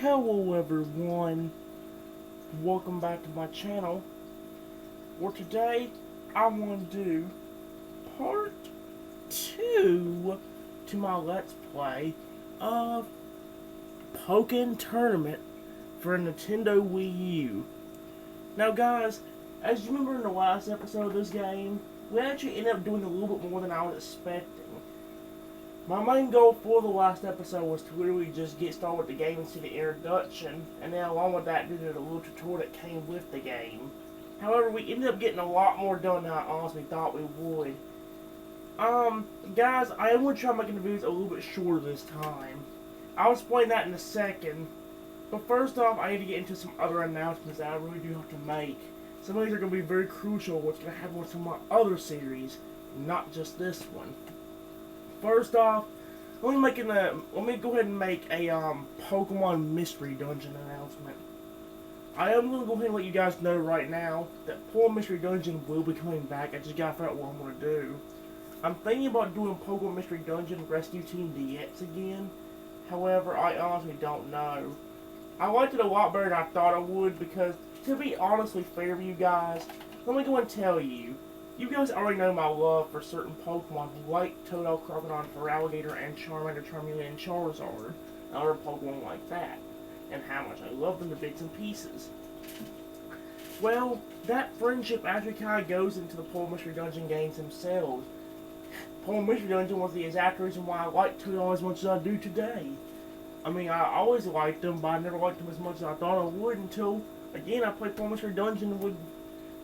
Hello everyone, welcome back to my channel, where today I want to do part 2 to my Let's Play of Pokken Tournament for Nintendo Wii U. Now guys, as you remember in the last episode of this game, we actually ended up doing a little bit more than I was expecting. My main goal for the last episode was to literally just get started with the game and see the introduction, and then along with that, did a little tutorial that came with the game. However, we ended up getting a lot more done than I honestly thought we would. Guys, I am going to try making the videos a little bit shorter this time. I'll explain that in a second. But first off, I need to get into some other announcements that I really do have to make. Some of these are going to be very crucial what's going to happen with some of my other series, not just this one. First off, let me go ahead and make a Pokemon Mystery Dungeon announcement. I am going to go ahead and let you guys know right now that Pokemon Mystery Dungeon will be coming back. I just got to figure out what I'm going to do. I'm thinking about doing Pokemon Mystery Dungeon Rescue Team DX again. However, I honestly don't know. I liked it a lot better than I thought I would because, to be honestly fair to you guys, let me go and tell you. You guys already know my love for certain Pokemon like Totodile, Crocodile, Feraligatr, and Charmander, Charmeleon, and Charizard, and other Pokemon like that, and how much I love them to bits and pieces. Well, that friendship actually kind of goes into the Pokemon Mystery Dungeon games themselves. Pokemon Mystery Dungeon was the exact reason why I like Totodile as much as I do today. I mean, I always liked them, but I never liked them as much as I thought I would until, again, I played Pokemon Mystery Dungeon with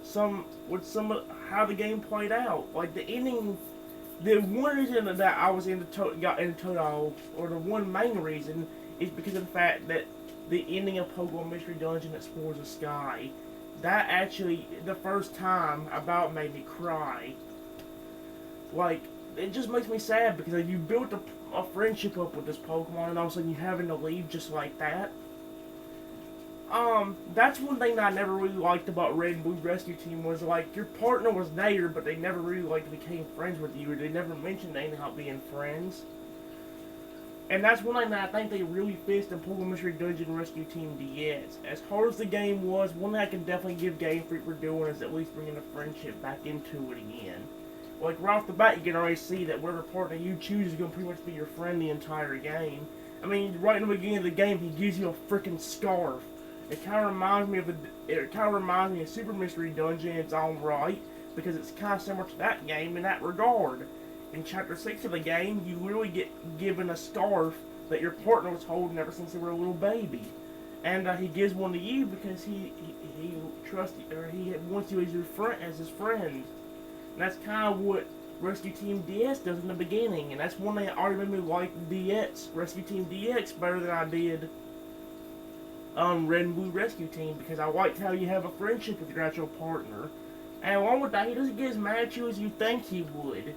some of how the game played out. Like the ending, the one reason that I was got into Totodile, or the one main reason, is because of the fact that the ending of Pokemon Mystery Dungeon Explores the Sky, that actually, the first time, about made me cry. Like, it just makes me sad because like, you built a friendship up with this Pokemon and all of a sudden you having to leave just like that. That's one thing that I never really liked about Red and Blue Rescue Team was like your partner was there, but they never really like became friends with you, or they never mentioned anything about being friends. And that's one thing that I think they really fixed in Pokemon Mystery Dungeon Rescue Team DX. As hard as the game was, one thing I can definitely give Game Freak for doing is at least bringing the friendship back into it again. Like right off the bat, you can already see that whatever partner you choose is going to pretty much be your friend the entire game. I mean, right in the beginning of the game, he gives you a freaking scarf. It kind of reminds me of Super Mystery Dungeon in its own right, because it's kind of similar to that game in that regard. In Chapter 6 of the game, you literally get given a scarf that your partner was holding ever since they were a little baby, and he gives one to you because he trusts you, or he wants you as his friend. And that's kind of what Rescue Team DX does in the beginning, and that's one thing that already made me like DX, Rescue Team DX, better than I did Red and Blue Rescue Team, because I liked how you have a friendship with your actual partner. And along with that, he doesn't get as mad at you as you think he would.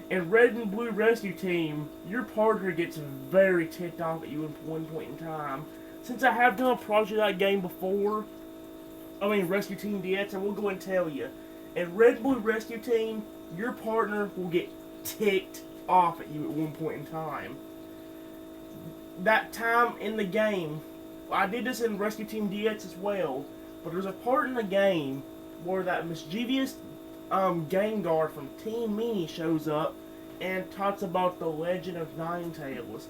In Red and Blue Rescue Team, your partner gets very ticked off at you at one point in time. Since I have done a project of that game before, Rescue Team DX, I will go and tell you. In Red and Blue Rescue Team, your partner will get ticked off at you at one point in time. That time in the game, I did this in Rescue Team DX as well, but there's a part in the game where that mischievous Gengar from Team Meanie shows up and talks about the legend of Ninetales.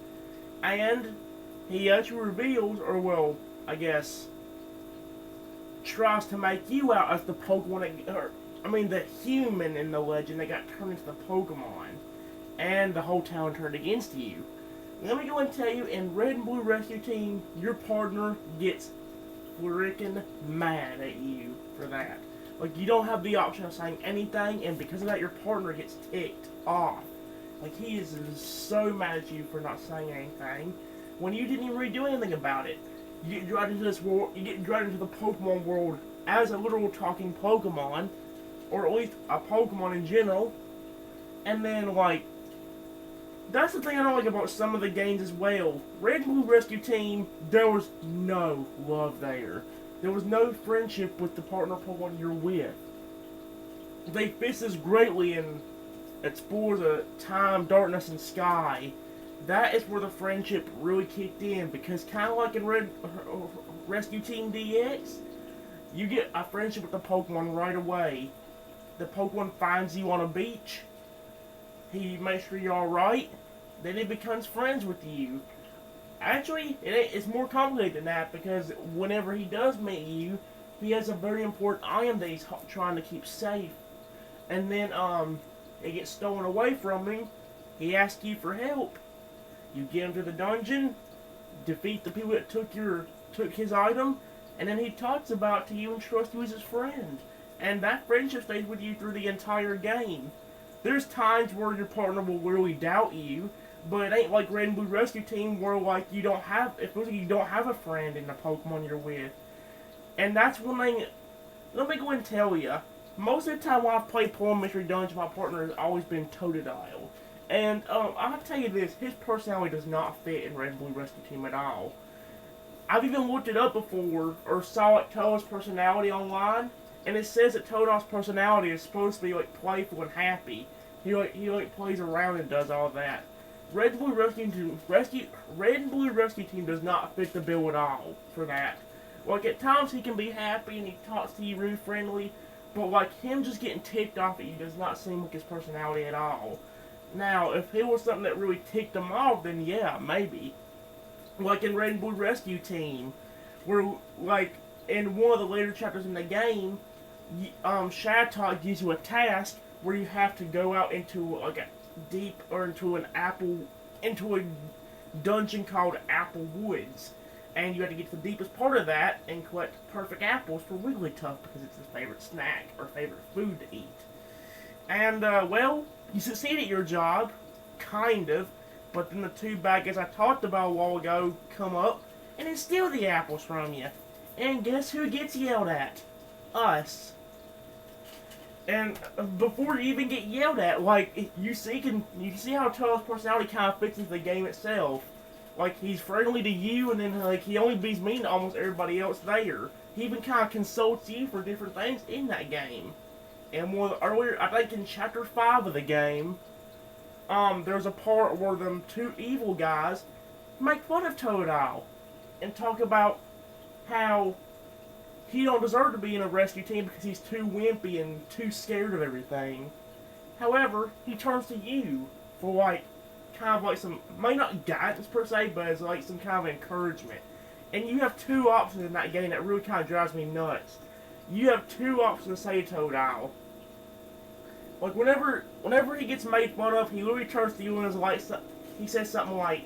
And he actually reveals, or well, I guess, tries to make you out as the Pokemon, the human in the legend that got turned into the Pokemon. And the whole town turned against you. Let me go and tell you, in Red and Blue Rescue Team, your partner gets freaking mad at you for that. Like, you don't have the option of saying anything, and because of that, your partner gets ticked off. Like, he is so mad at you for not saying anything, when you didn't even really do anything about it. You get dragged into this world, you get dragged into the Pokemon world as a literal talking Pokemon, or at least a Pokemon in general, and then, like, that's the thing I don't like about some of the games as well. Red and Blue Rescue Team, there was no love there. There was no friendship with the partner Pokemon you're with. They fixed this greatly in Explore the Time, Darkness, and Sky. that is where the friendship really kicked in, because kind of like in Rescue Team DX, you get a friendship with the Pokemon right away. The Pokemon finds you on a beach, he makes sure you're alright, then he becomes friends with you. Actually, it's more complicated than that, because whenever he does meet you, he has a very important item that he's trying to keep safe. And then, it gets stolen away from him. He asks you for help. You get him to the dungeon, defeat the people that took his item, and then he talks about it to you and trusts you as his friend. And that friendship stays with you through the entire game. There's times where your partner will really doubt you, but it ain't like Red and Blue Rescue Team where like you don't have a friend in the Pokemon you're with. And that's one thing. Let me go and tell you. Most of the time when I've played Pokemon Mystery Dungeon, my partner has always been Totodile. And I'll tell you this, his personality does not fit in Red and Blue Rescue Team at all. I've even looked it up before, or saw it tell his personality online, and it says that Totodile's personality is supposed to be like playful and happy. He plays around and does all that. Red and Blue Rescue Team does not fit the bill at all for that. Like at times he can be happy and he talks to you really friendly, but like him just getting ticked off at you does not seem like his personality at all. Now, if it was something that really ticked him off, then yeah, maybe. Like in Red and Blue Rescue Team, where like in one of the later chapters in the game, Shadow gives you a task where you have to go out into like a deep or into a dungeon called Apple Woods, and you have to get to the deepest part of that and collect perfect apples for Wigglytuff because it's his favorite snack or favorite food to eat. And well, you succeed at your job, kind of, but then the two bad guys I talked about a while ago come up and they steal the apples from you. And guess who gets yelled at? Us. And before you even get yelled at, like, you can see how Tails' personality kind of fits into the game itself. Like, he's friendly to you, and then, like, he only be mean to almost everybody else there. He even kind of consults you for different things in that game. And earlier, I think in Chapter 5 of the game, there's a part where them two evil guys make fun of Totodile and talk about how he don't deserve to be in a rescue team because he's too wimpy and too scared of everything. However, he turns to you for like, kind of like some, maybe not guidance per se, but as like some kind of encouragement. And you have two options in that game that really kind of drives me nuts. You have two options to say to Totodile. Like whenever he gets made fun of, he literally turns to you and is like, he says something like,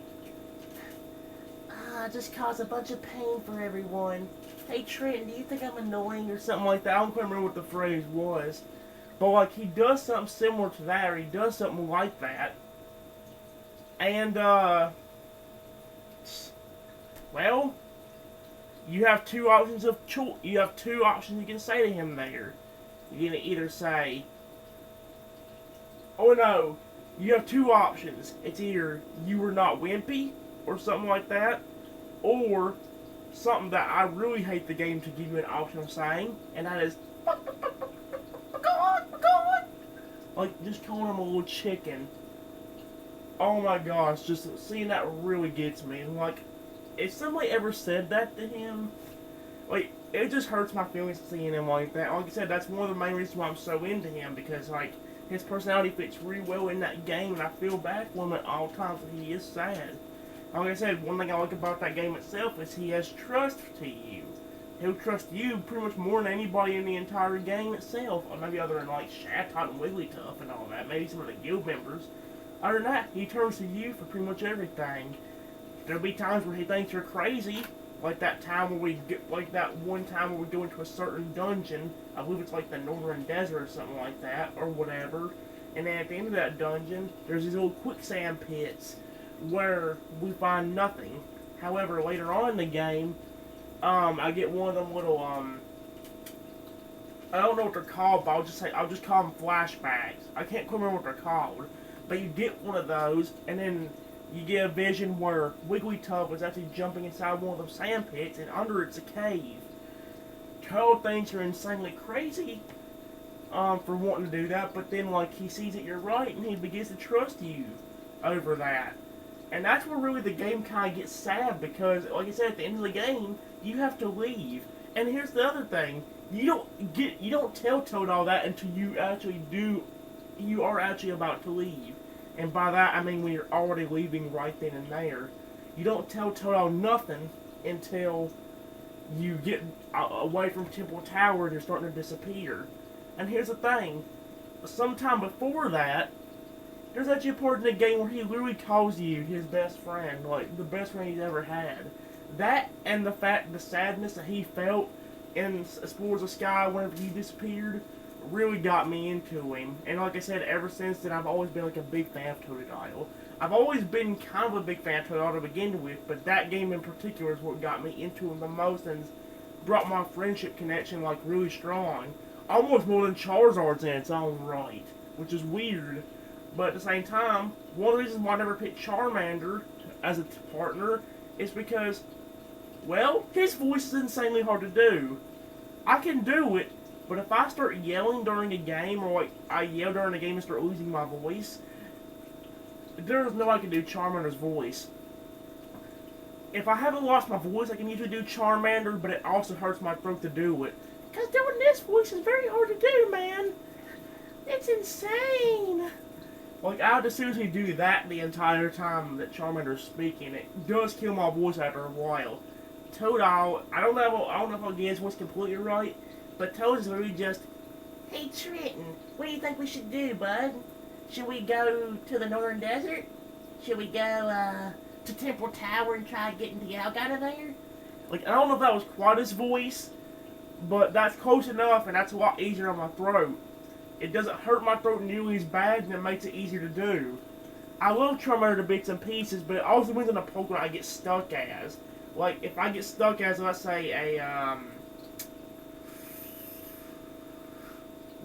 "I just caused a bunch of pain for everyone. Hey Trenton, do you think I'm annoying?" or something like that. I don't quite remember what the phrase was. But like he does something similar to that, or he does something like that. And well, you have two options of choice. You have two options you can say to him there. You can either say, oh no, you have two options. It's either you were not wimpy, or something like that, or something that I really hate the game to give you an option of saying, and that is, like, just calling him a little chicken. Oh my gosh, just seeing that really gets me. Like, if somebody ever said that to him, like, it just hurts my feelings seeing him like that. Like I said, that's one of the main reasons why I'm so into him, because, like, his personality fits really well in that game, and I feel bad for him at all times when he is sad. Like I said, one thing I like about that game itself is he has trust to you. He'll trust you pretty much more than anybody in the entire game itself. Or maybe other than like Shatot and Wigglytuff and all that. Maybe some of the guild members. Other than that, he turns to you for pretty much everything. There'll be times where he thinks you're crazy. Like that one time where we go into a certain dungeon. I believe it's like the Northern Desert or something like that, or whatever. And then at the end of that dungeon, there's these little quicksand pits where we find nothing. However, later on in the game, I get one of them little, I don't know what they're called, but I'll just call them flashbacks. I can't quite remember what they're called. But you get one of those, and then you get a vision where Wigglytuff is actually jumping inside one of those sand pits, and under it's a cave. Toad thinks you're insanely crazy, for wanting to do that, but then, like, he sees that you're right, and he begins to trust you over that. And that's where really the game kind of gets sad because, like I said, at the end of the game, you have to leave. And here's the other thing: you don't tell Toad all that until you are actually about to leave. And by that I mean when you're already leaving right then and there. You don't tell Toad all nothing until you get away from Temple Tower and you're starting to disappear. And here's the thing: sometime before that, there's actually a part in the game where he literally calls you his best friend, like the best friend he's ever had. That and the sadness that he felt in Explorers of Sky whenever he disappeared really got me into him. And like I said, ever since then I've always been like a big fan of Totodile. I've always been kind of a big fan of Totodile to begin with, but that game in particular is what got me into him the most and brought my friendship connection like really strong. Almost more than Charizard's in its own right, which is weird. But at the same time, one of the reasons why I never picked Charmander as a partner is because, well, his voice is insanely hard to do. I can do it, but if I start yelling during a game, or like I yell during a game and start losing my voice, there's no way I can do Charmander's voice. If I haven't lost my voice, I can usually do Charmander, but it also hurts my throat to do it. Because doing this voice is very hard to do, man. It's insane. Like, I have to seriously do that the entire time that Charmander's speaking. It does kill my voice after a while. Totodile, I don't know if I'll get his voice completely right, but Toad is literally just, "Hey Trenton, what do you think we should do, bud? Should we go to the Northern Desert? Should we go, to Temple Tower and try getting the Yalk out of there?" Like, I don't know if that was quite his voice, but that's close enough, and that's a lot easier on my throat. It doesn't hurt my throat nearly as bad, and it makes it easier to do. I love Charmander to bits and pieces, but it also depends on the Pokemon I get stuck as. Like, if I get stuck as, let's say,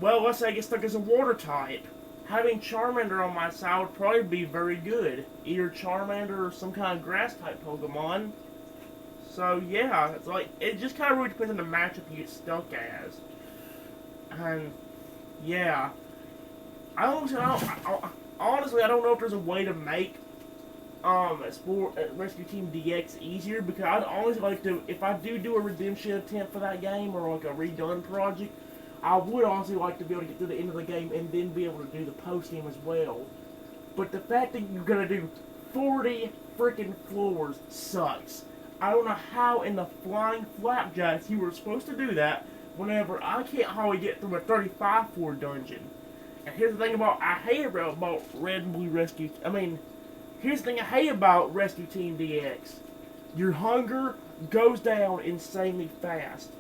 let's say I get stuck as a water type, having Charmander on my side would probably be very good. Either Charmander or some kind of grass type Pokemon. So, yeah, it's like, it just kind of really depends on the matchup you get stuck as. And, yeah. Honestly, I don't know if there's a way to make Rescue Team DX easier, because I'd always like to, if I do a redemption attempt for that game, or like a redone project, I would also like to be able to get to the end of the game and then be able to do the post-game as well. But the fact that you're going to do 40 freaking floors sucks. I don't know how in the flying flapjacks you were supposed to do that whenever I can't hardly get through a 35 floor dungeon. And here's the thing I hate about Red and Blue Rescue. Here's the thing I hate about Rescue Team DX. Your hunger goes down insanely fast.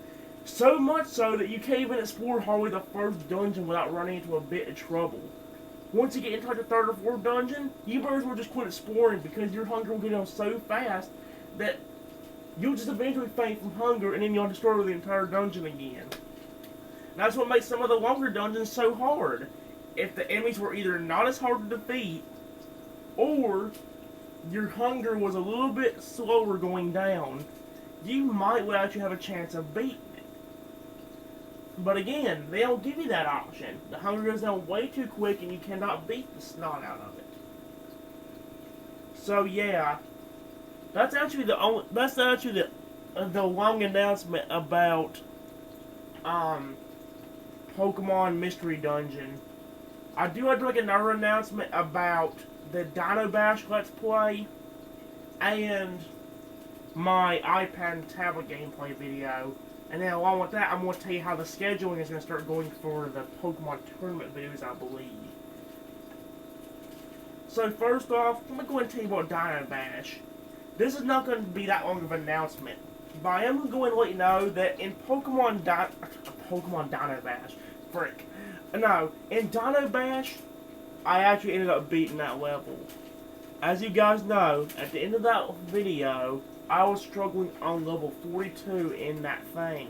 So much so that you can't even explore hardly the first dungeon without running into a bit of trouble. Once you get into like the third or fourth dungeon, you might as well just quit exploring, because your hunger will get down so fast that you'll just eventually faint from hunger, and then you'll destroy the entire dungeon again. And that's what makes some of the longer dungeons so hard. If the enemies were either not as hard to defeat, or your hunger was a little bit slower going down, you might actually have a chance of beating it. But again, they don't give you that option. The hunger goes down way too quick, and you cannot beat the snot out of it. So yeah, that's actually the long announcement about Pokemon Mystery Dungeon. I do have like another announcement about the Dino Bash Let's Play and my iPad and tablet gameplay video. And then along with that, I'm going to tell you how the scheduling is going to start going for the Pokken Tournament videos, I believe. So first off, let me go ahead and tell you about Dino Bash. This is not going to be that long of an announcement, but I am going to let you know that in Pokemon Dino Bash, in Dino Bash, I actually ended up beating that level. As you guys know, at the end of that video, I was struggling on level 42 in that thing.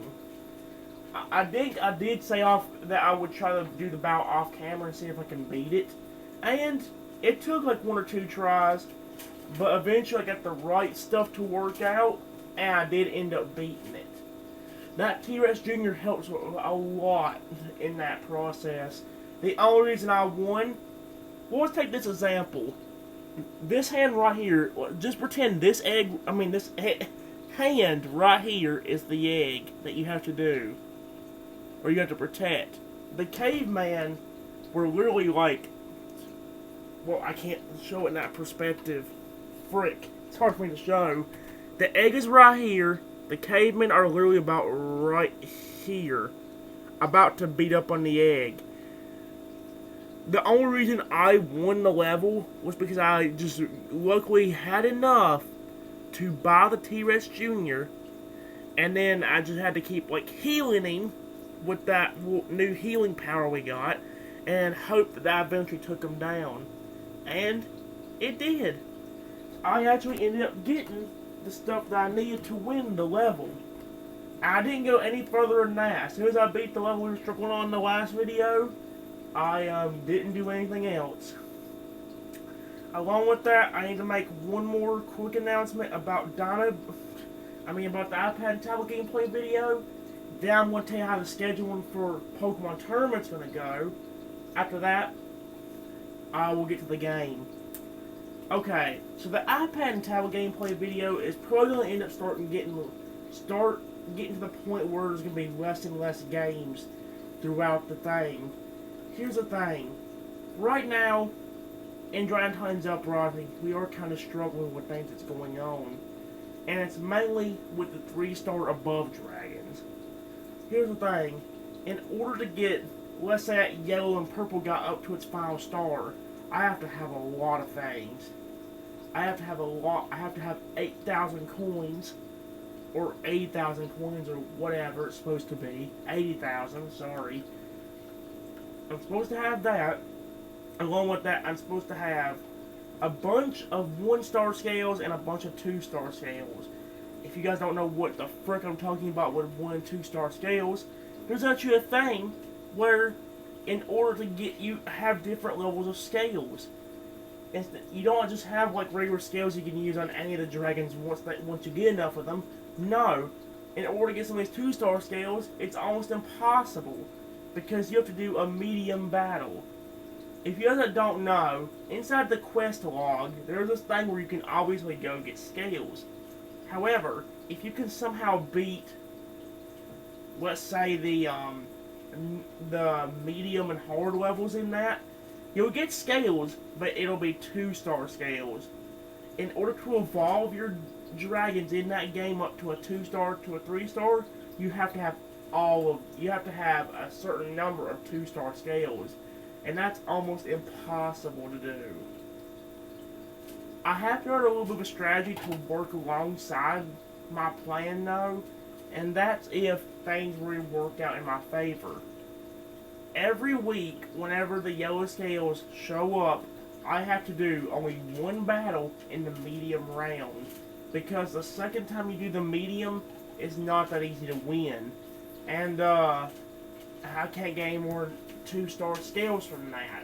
I did say that I would try to do the battle off camera and see if I can beat it. And it took like 1 or 2 tries, but eventually I got the right stuff to work out, and I did end up beating it. That T-Rex Jr. helps a lot in that process. The only reason I won, well, let's take this example. this hand right here, just pretend this egg, this hand right here is the egg that you have to do, or you have to protect. The caveman were literally like, well, I can't show it in that perspective. Frick. It's hard for me to show. The egg is right here. The cavemen are literally about right here. About to beat up on the egg. The only reason I won the level was because I just luckily had enough to buy the T-Rex Jr. And then I just had to keep like healing him with that new healing power we got. And hope that I eventually took him down. And it did. I actually ended up getting the stuff that I needed to win the level. I didn't go any further than that. As soon as I beat the level we were struggling on in the last video, I didn't do anything else. Along with that, I need to make one more quick announcement about about the iPad and tablet gameplay video. Then I'm going to tell you how the scheduling for Pokemon Tournament's going to go. After that, I will get to the game. Okay, so the iPad and tablet gameplay video is probably going to end up getting to the point where there's going to be less and less games throughout the thing. Here's the thing. Right now, in Dragon Time's Uprising, we are kind of struggling with things that's going on. And it's mainly with the 3-star above dragons. Here's the thing. In order to get, let's say that yellow and purple got up to its final star, I have to have a lot of things. I have to have 8,000 coins, or 80,000 coins, or whatever it's supposed to be. 80,000, sorry. I'm supposed to have that. Along with that, I'm supposed to have a bunch of 1-star scales and a bunch of 2-star scales. If you guys don't know what the frick I'm talking about with 1 and 2-star scales, there's actually a thing where in order to get you have different levels of scales. You don't just have like regular scales you can use on any of the dragons once you get enough of them. No. In order to get some of these 2-star scales, it's almost impossible. Because you have to do a medium battle. If you guys don't know, inside the quest log, there's this thing where you can obviously go get scales. However, if you can somehow beat, let's say the medium and hard levels in that, you'll get scales, but it'll be 2-star scales. In order to evolve your dragons in that game up to a 2-star to a 3-star, you have to have a certain number of 2-star scales, and that's almost impossible to do. I have to learn a little bit of a strategy to work alongside my plan though, and that's if things really work out in my favor. Every week, whenever the yellow scales show up, I have to do only one battle in the medium round, because the second time you do the medium, it's not that easy to win. And, I can't gain more 2-star scales from that.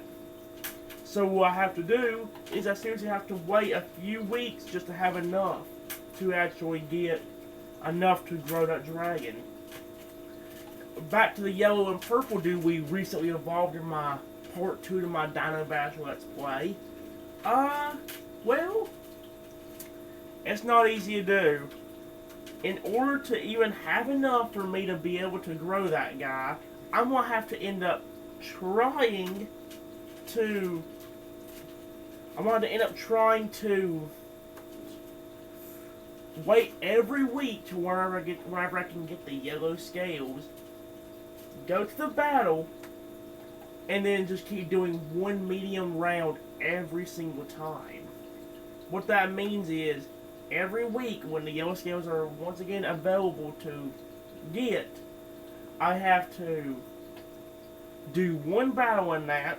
So what I have to do is I seriously have to wait a few weeks just to have enough to actually get enough to grow that dragon. Back to the yellow and purple dude we recently evolved in my part 2 to my Dino Bash Let's Play. Well, it's not easy to do. In order to even have enough for me to be able to grow that guy, I'm going to have to end up trying to wait every week to whenever I can get the yellow scales, go to the battle, and then just keep doing one medium round every single time. What that means is, every week when the yellow scales are once again available to get, I have to do one battle in that,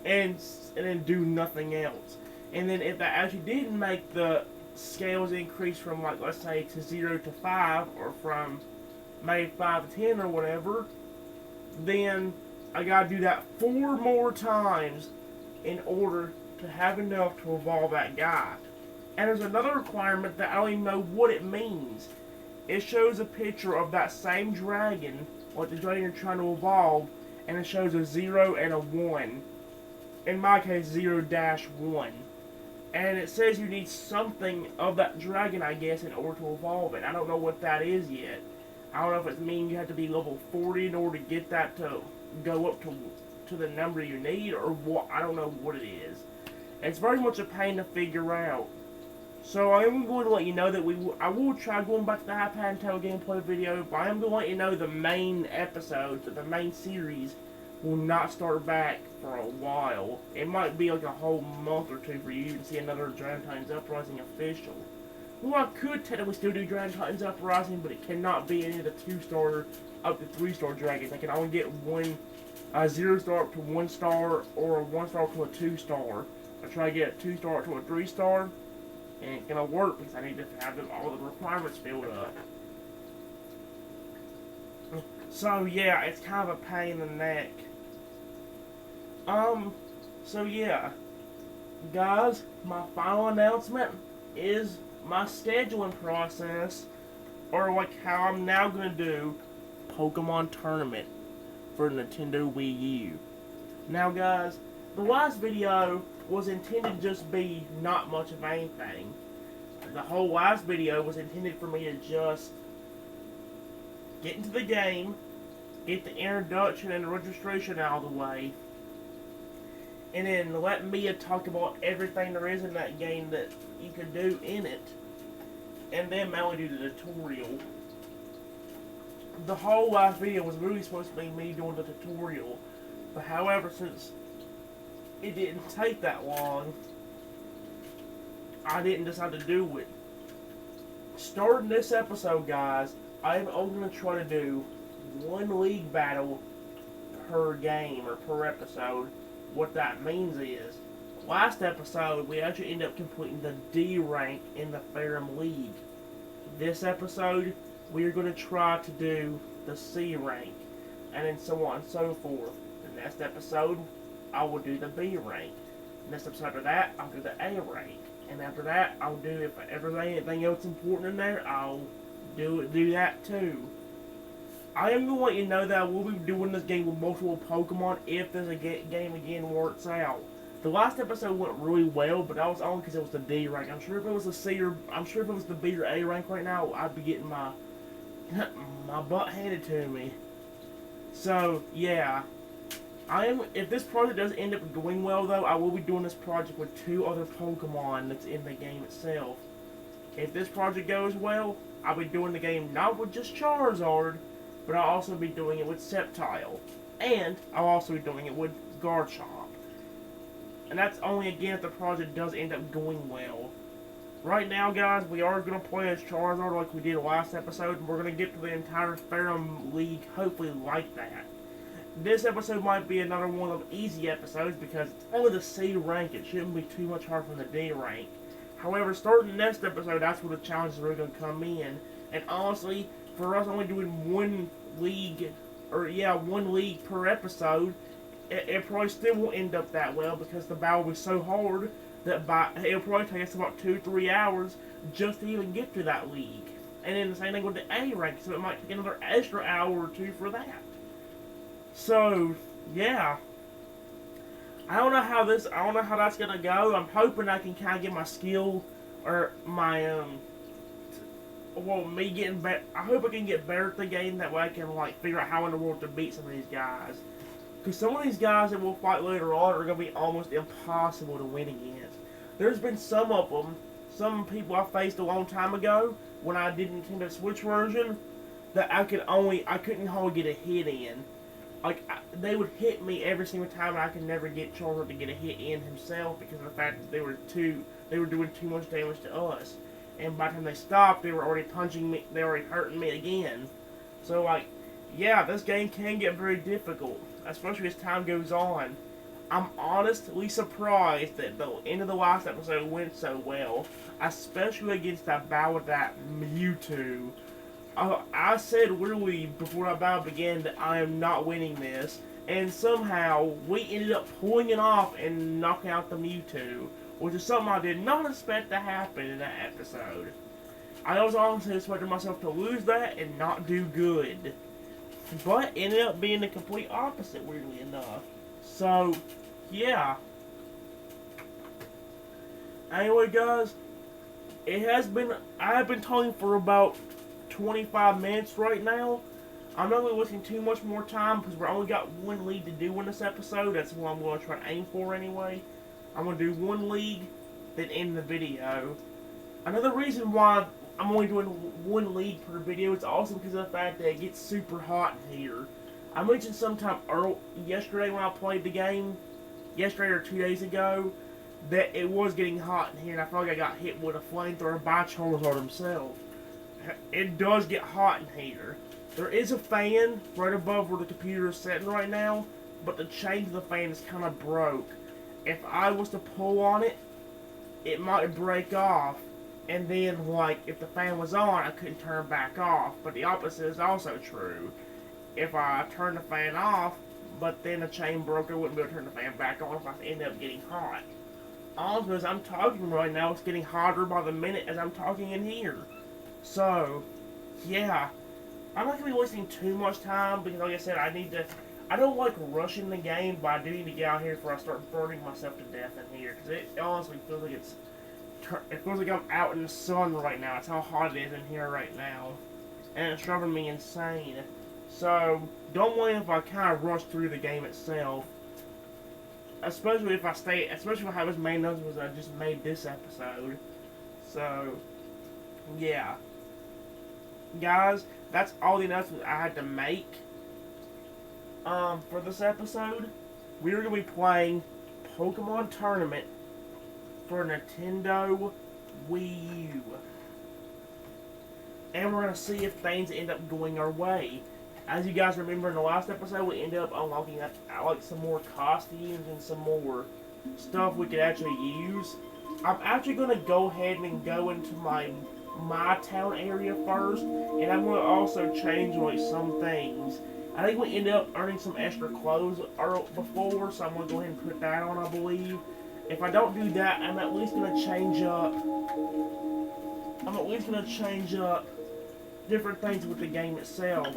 and then do nothing else. And then if that actually didn't make the scales increase from, like, let's say to 0 to 5, or from maybe 5 to 10 or whatever, then I gotta do that 4 more times in order to have enough to evolve that guy. And there's another requirement that I don't even know what it means. It shows a picture of that same dragon, like the dragon you're trying to evolve, and it shows a 0 and a 1. In my case, 0-1. And it says you need something of that dragon, I guess, in order to evolve it. I don't know what that is yet. I don't know if it means you have to be level 40 in order to get that to go up to the number you need, or what. I don't know what it is. It's very much a pain to figure out. So I am going to let you know that I will try going back to the iPad and Tail gameplay video, but I am going to let you know the main episodes, the main series, will not start back for a while. It might be like a whole month or two for you to see another Dragon Titans Uprising official. Well, I could technically still do Dragon Titans Uprising, but it cannot be any of the 2-star up to 3-star dragons. I can only get 0-star up to 1-star, or a 1-star up to a 2-star. I try to get a 2-star up to a 3-star, and it's gonna work because I need to have all the requirements filled up. So yeah, it's kind of a pain in the neck. So yeah, guys, my final announcement is my scheduling process, or like how I'm now gonna do Pokken Tournament for Nintendo Wii U. Now guys, the last video was intended to just be not much of anything. The whole last video was intended for me to just get into the game, get the introduction and the registration out of the way, and then let Mia talk about everything there is in that game that you can do in it, and then mainly do the tutorial. The whole last video was really supposed to be me doing the tutorial, but however, since it didn't take that long, I didn't decide to do it. Starting this episode, guys, I'm only going to try to do 1 league battle per game, or per episode. What that means is, last episode, we actually ended up completing the D rank in the Ferrum League. This episode, we are going to try to do the C rank, and then so on and so forth. The next episode, I will do the B rank. Next episode after that, I'll do the A rank. And after that, I'll do, if ever anything else important in there, I'll do that too. I am going to let you know that I will be doing this game with multiple Pokemon if this game again works out. The last episode went really well, but that was only because it was the D rank. I'm sure if it was the C or I'm sure if it was the B or A rank right now, I'd be getting my butt handed to me. So yeah, if this project does end up going well though, I will be doing this project with 2 other Pokemon that's in the game itself. If this project goes well, I'll be doing the game not with just Charizard, but I'll also be doing it with Sceptile. And I'll also be doing it with Garchomp. And that's only again if the project does end up going well. Right now, guys, we are going to play as Charizard like we did last episode, and we're going to get to the entire Ferrum League hopefully like that. This episode might be another one of easy episodes because it's only the C rank. It shouldn't be too much hard from the D rank. However, starting the next episode, that's where the challenges are going to come in. And honestly, for us only doing 1 league, 1 league per episode, it probably still won't end up that well because the battle will be so hard that it'll probably take us about 2-3 hours just to even get to that league. And then the same thing with the A rank, so it might take another extra hour or 2 for that. So, yeah. I don't know how that's gonna go. I'm hoping I can kind of get my skill, or my, me getting better. I hope I can get better at the game, that way I can, figure out how in the world to beat some of these guys. Because some of these guys that we'll fight later on are going to be almost impossible to win against. There's been some of them, some people I faced a long time ago, when I did Nintendo Switch version, that I couldn't hardly get a hit in. They would hit me every single time, and I could never get Charizard to get a hit in himself because of the fact that they were doing too much damage to us. And by the time they stopped, they were already punching me, they were already hurting me again. So, yeah, this game can get very difficult, especially as time goes on. I'm honestly surprised that the end of the last episode went so well, especially against that battle with that Mewtwo. I said literally before that battle began that I am not winning this, and somehow we ended up pulling it off and knocking out the Mewtwo, which is something I did not expect to happen in that episode. I was honestly expecting myself to lose that and not do good, but ended up being the complete opposite, weirdly enough. So, yeah. Anyway, guys, I have been talking for about 25 minutes right now. I'm not going to be wasting too much more time because we're only got one league to do in this episode. That's what I'm going to try to aim for anyway. I'm going to do one league, then end the video. Another reason why I'm only doing one league per video is also because of the fact that it gets super hot in here. I mentioned sometime yesterday when I played the game, yesterday or 2 days ago, that it was getting hot in here, and I felt like I got hit with a flamethrower by Charizard himself. It does get hot in here. There is a fan right above where the computer is sitting right now, but the chain to the fan is kind of broke. If I was to pull on it, it might break off, and then, like, if the fan was on, I couldn't turn back off. But the opposite is also true. If I turn the fan off, but then the chain broke, I wouldn't be able to turn the fan back on if I end up getting hot. Also, as I'm talking right now, it's getting hotter by the minute as I'm talking in here. So, yeah. I'm not going to be wasting too much time because, like I said, I don't like rushing the game, but I do need to get out here before I start burning myself to death in here. Because it honestly feels like it feels like I'm out in the sun right now. That's how hot it is in here right now. And it's driving me insane. So, don't worry if I kind of rush through the game itself. Especially if I have as many notes as I just made this episode. So, yeah. Guys, that's all the announcements I had to make for this episode. We're going to be playing Pokken Tournament for Nintendo Wii U. And we're going to see if things end up going our way. As you guys remember in the last episode, we ended up unlocking like some more costumes and some more stuff we could actually use. I'm actually going to go ahead and go into my town area first, and I'm going to also change like some things. I think we ended up earning some extra clothes before, so I'm going to go ahead and put that on, I believe. If I don't do that, I'm at least going to change up different things with the game itself.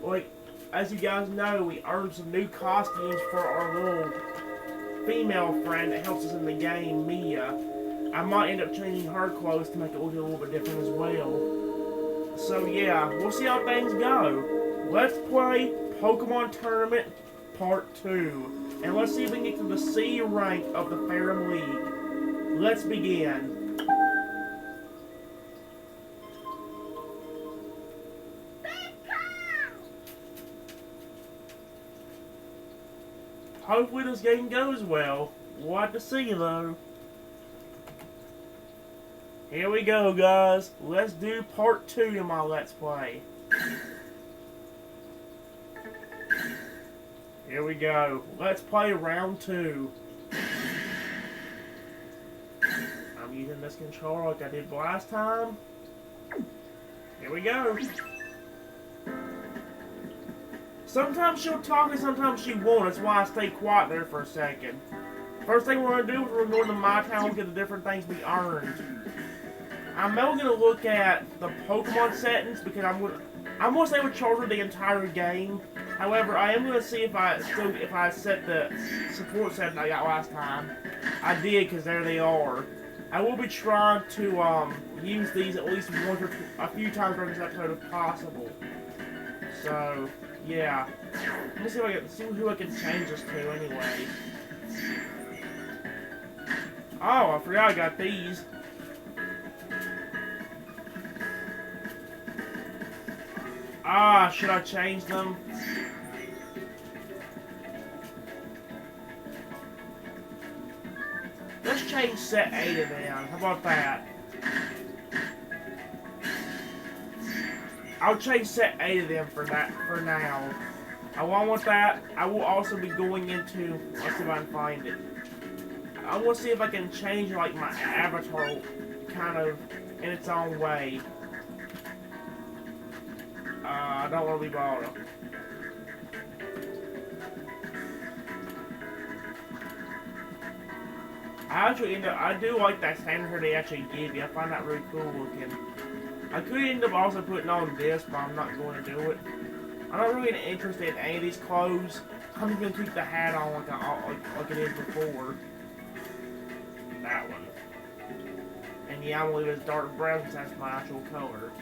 Like, as you guys know, we earned some new costumes for our little female friend that helps us in the game, Mia. I might end up changing her clothes to make it look a little bit different as well. So yeah, we'll see how things go. Let's play Pokken Tournament Part 2. And let's see if we can get to the C rank of the Ferrum League. Let's begin. Hopefully this game goes well. We'll have to see though. Here we go, guys. Let's do part 2 to my Let's Play. Here we go. Let's play round 2. I'm using this controller like I did last time. Here we go. Sometimes she'll talk and sometimes she won't. That's why I stay quiet there for a second. First thing we're going to do is we're going to my town and look at the different things we earned. I'm now going to look at the Pokemon settings because I'm going to stay with Charizard the entire game. However, I am going to see if I set the support setting I got last time. I did because there they are. I will be trying to use these at least once or a few times during this episode if possible. So, yeah. Let me see if I can see who I can change this to anyway. Oh, I forgot I got these. Ah, should I change them? Let's change set 8 of them. How about that? I'll change set 8 of them for now. Along with that, I will also be going into, let's see if I can find it. I want to see if I can change like my avatar kind of in its own way. I don't want to be bothered. I do like that standard hair they actually give you. I find that really cool looking. I could end up also putting on this, but I'm not going to do it. I'm not really interested in any of these clothes. I'm just going to keep the hat on like it is before. That one. And yeah, I'm gonna leave it as dark brown because that's my actual color.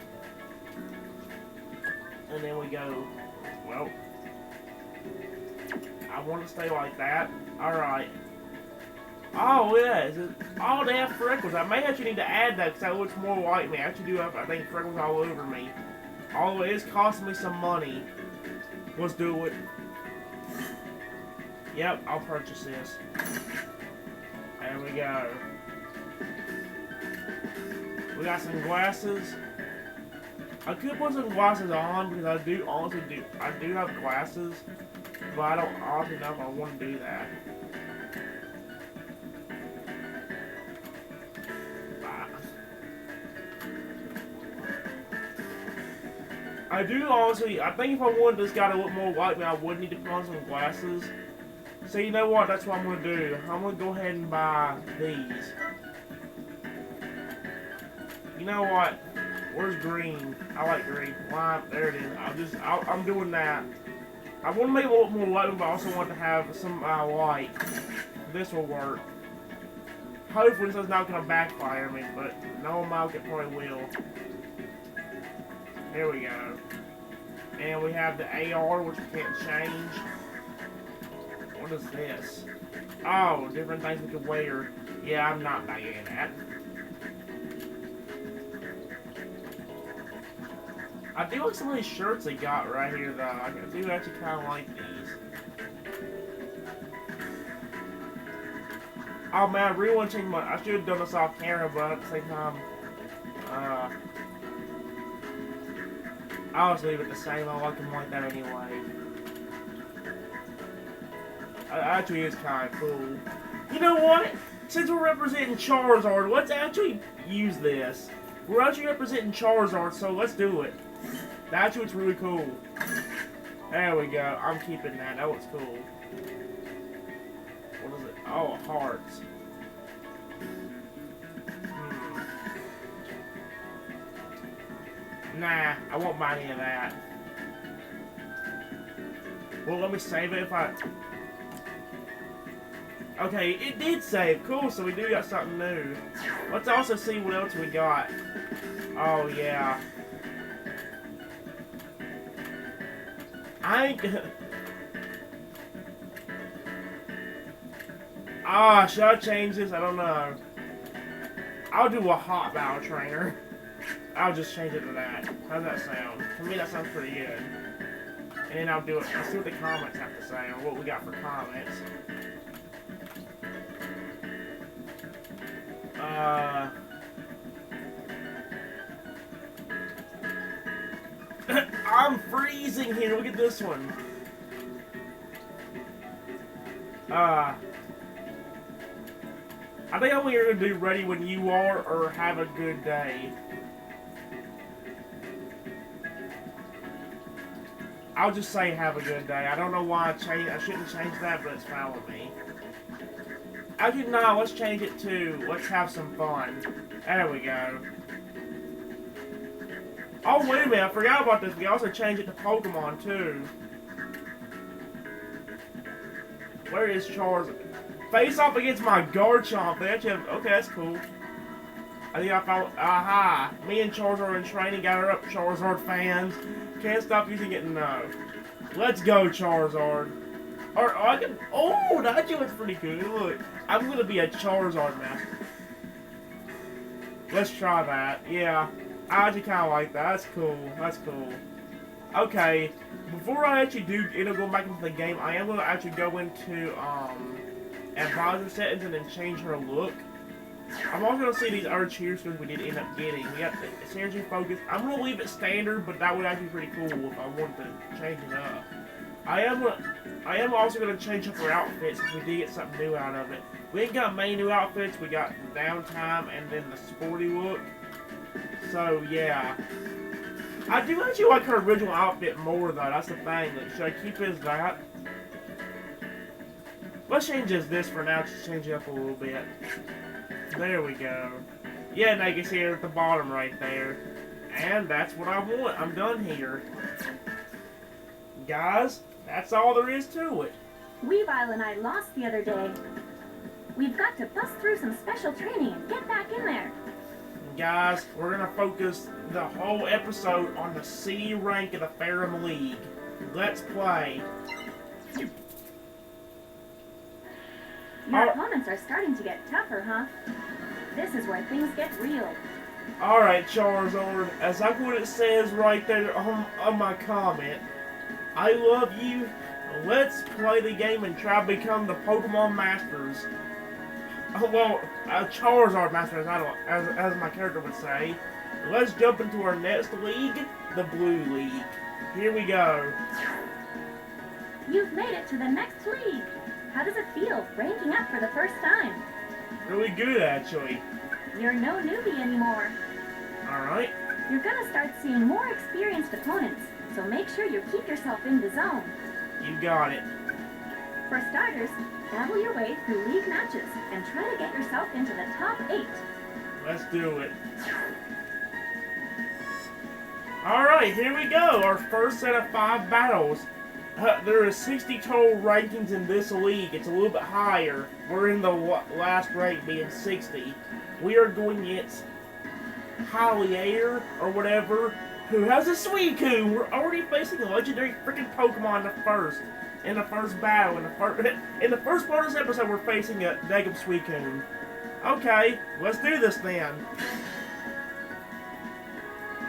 And then we go, well, I want to stay like that. Alright. Oh, yeah. Oh, they have freckles. I may actually need to add that because that looks more like me. I actually do have, I think, freckles all over me. Although it is costing me some money. Let's do it. Yep, I'll purchase this. There we go. We got some glasses. I could put some glasses on because I do have glasses, but I don't honestly know if I want to do that. I do honestly, I think if I wanted this guy to look more like me, I would need to put on some glasses. So you know what, that's what I'm going to do. I'm going to go ahead and buy these. You know what? Where's green? I like green. Lime, there it is. I'm doing that. I want to make it a little more light, but I also want to have some light. This will work. Hopefully this is not going to backfire me, but no amount it probably will. There we go. And we have the AR, which we can't change. What is this? Oh, different things we can wear. Yeah, I'm not buying that. I do like some of these shirts they got right here, though. I do actually kind of like these. Oh man, I really want to change my. I should have done this off camera, but at the same time, I'll just leave it the same. I like them like that anyway. Actually, it's kind of cool. You know what? Since we're representing Charizard, let's actually use this. We're actually representing Charizard, so let's do it. That's what's really cool. There we go. I'm keeping that. That looks cool. What is it? Oh, hearts. Nah, I won't buy any of that. Well, let me save it if I... Okay, it did save. Cool, so we do got something new. Let's also see what else we got. Oh, yeah. I ain't... Ah, should I change this? I don't know. I'll do a hot battle trainer. I'll just change it to that. How's that sound? To me, that sounds pretty good. And then I'll do it. Let's see what the comments have to say or what we got for comments. I'm freezing here. Look at this one. I think I'm either going to do ready when you are or have a good day. I'll just say have a good day. I don't know why I shouldn't change that, but it's fine with me. Actually, no, let's change it to let's have some fun. There we go. Oh, wait a minute, I forgot about this. We also changed it to Pokemon, too. Where is Charizard? Face off against my Garchomp. Okay, that's cool. I think I found... Aha! Me and Charizard are in training. Got her up, Charizard fans. Can't stop using it, no. Let's go, Charizard. Or I can... Oh, that actually looks pretty good. Look, I'm going to be a Charizard master. Let's try that. Yeah. I actually kind of like that. That's cool. That's cool. Okay. Before I actually go back into the game, I am going to actually go into, advisor settings and then change her look. I'm also going to see these other cheer skins we did end up getting. We got the Synergy Focus. I'm going to leave it standard, but that would actually be pretty cool if I wanted to change it up. I am also going to change up her outfits since we did get something new out of it. We ain't got many new outfits. We got the downtime and then the sporty look. So, yeah. I do actually like her original outfit more, though. That's the thing. Like, should I keep it as that? Let's change this for now. Just change it up a little bit. There we go. Yeah, now you can see her at the bottom right there. And that's what I want. I'm done here. Guys, that's all there is to it. Weavile and I lost the other day. We've got to bust through some special training and get back in there. Guys, we're gonna focus the whole episode on the C rank of the Ferrum League. Let's play. Your opponents are starting to get tougher, huh? This is where things get real. Alright, Charizard, as like what it says right there on my comment, I love you. Let's play the game and try to become the Pokemon Masters. Well, Charizard Masters, as my character would say. Let's jump into our next league, the Blue League. Here we go. You've made it to the next league. How does it feel, ranking up for the first time? Really good, actually. You're no newbie anymore. Alright. You're gonna start seeing more experienced opponents, so make sure you keep yourself in the zone. You got it. For starters, dabble your way through league matches and try to get yourself into the top 8. Let's do it. Alright, here we go. Our first set of 5 battles. There are 60 total rankings in this league. It's a little bit higher. We're in the last rank being 60. We are going against Hyliair, or whatever, who has a Suicune. We're already facing a legendary freaking Pokemon in the first battle. In the first part of this episode, we're facing a negative Suicune. Okay, let's do this then.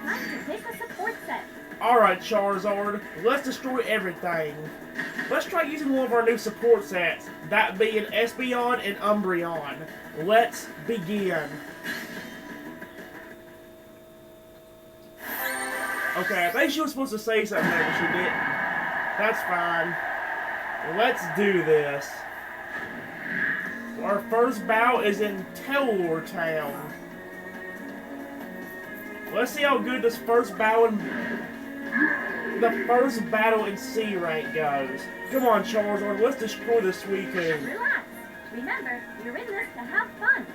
Time to pick a support set. Alright, Charizard, let's destroy everything. Let's try using one of our new support sets, that being Espeon and Umbreon. Let's begin. Okay, I think she was supposed to say something there, but she didn't. That's fine. Let's do this. Our first battle is in Telor Town. Let's see how good this first battle in C rank goes. Come on, Charizard, let's destroy this Suicune. Relax. Remember, you're in this to have fun.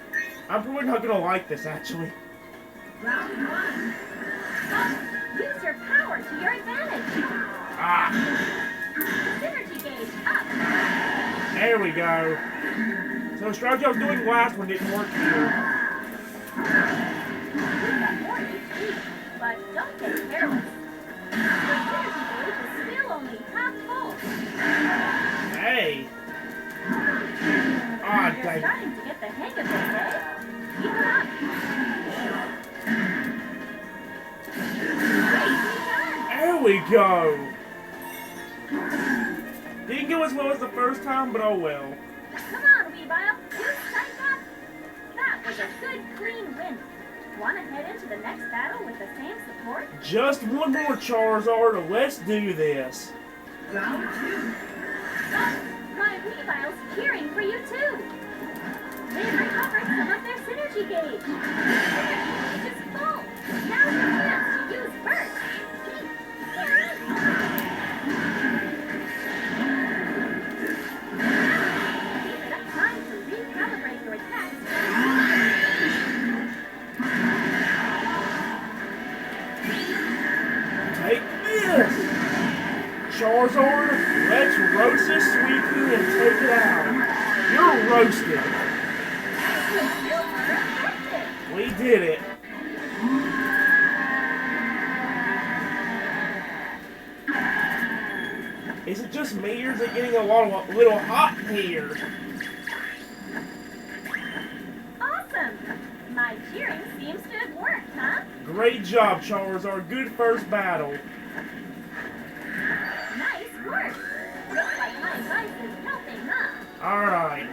I'm probably not gonna like this, actually. Round 1. Use your power to your advantage. Ah, Synergy gauge up. there we go. So the strategy I was doing last one didn't work here. You've got more HP, but don't get careless. Your synergy gauge is still only half full. Hey. Ah, You're dang. starting to get the hang of this, eh? Keep it up. There we go. Didn't go as well as the first time, but oh well. Come on, Weavile. You psych up. That was a good, clean win. Want to head into the next battle with the same support? Just one more, Charizard. Let's do this. Round 2. My Weavile's cheering for you too. They've recovered some of their synergy gauge. Synergy gauge is full. Now's your chance to use burst. Give it up time to recalibrate your attacks. Take this! Charizard, let's roast this Suicune and take it out. You're roasted. Super effective. We did it. Is it just me or is it getting a little hot here? Awesome. My cheering seems to have worked, huh? Great job, Charizard. Good first battle. Nice work. Looks like my advice is helping, huh? Alright,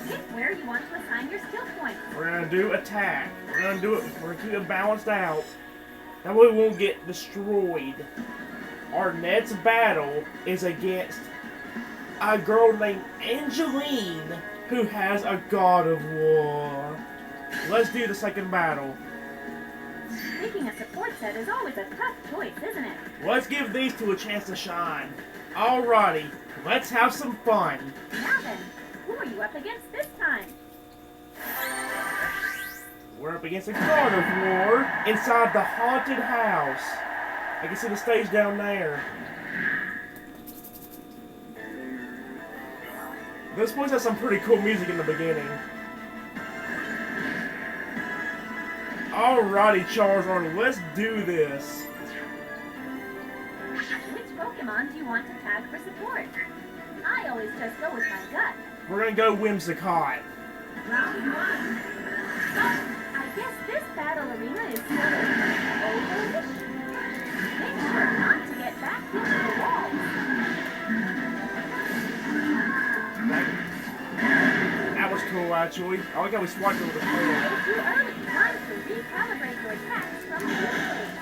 Pick where you want to assign your skill points. we're gonna do attack. We're gonna keep it balanced out. That way we won't get destroyed. Our next battle is against a girl named Angeline who has a God of War. Let's do the second battle. Picking a support set is always a tough choice, isn't it? Let's give these two a chance to shine. Alrighty, let's have some fun. Now then, who are you up against this time? We're up against a God of War inside the haunted house. I can see the stage down there. This place has some pretty cool music in the beginning. Alrighty, Charizard, let's do this. Which Pokemon do you want to tag for support? I always just go with my gut. We're gonna go Whimsicott. Round 1. I guess this battle arena is sort of ovalish. Make sure not to get back into the walls. That was cool, actually. I like how we swiped over the floor. Way too early. Time to recalibrate your attacks from the base.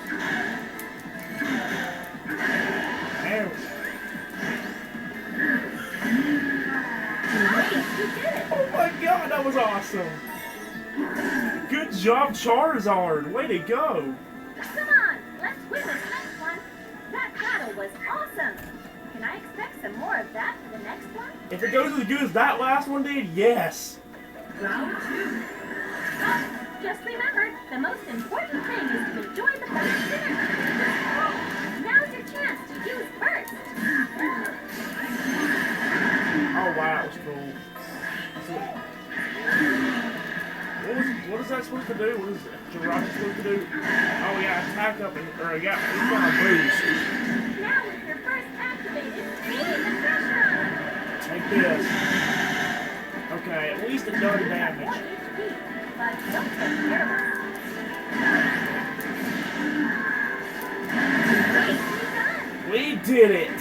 Damn. Nice, you did it. Oh my god, that was awesome. Good job, Charizard. Way to go. Come on, let's win this next one. That battle was awesome. Can I expect some more of that for the next one? If it goes as good as that last one did, yes. Round 2. Just remember, the most important thing is to enjoy the battle synergy. Now's your chance to use burst. Oh wow, that was cool. What is that supposed to do? What is Giraffe supposed to do? Oh yeah, attack up and he's gonna boost. Now with your burst activated, ease the pressure on him. Take this. Okay, at least it does More damage. HP, but don't get careless. Nicely done. We did it!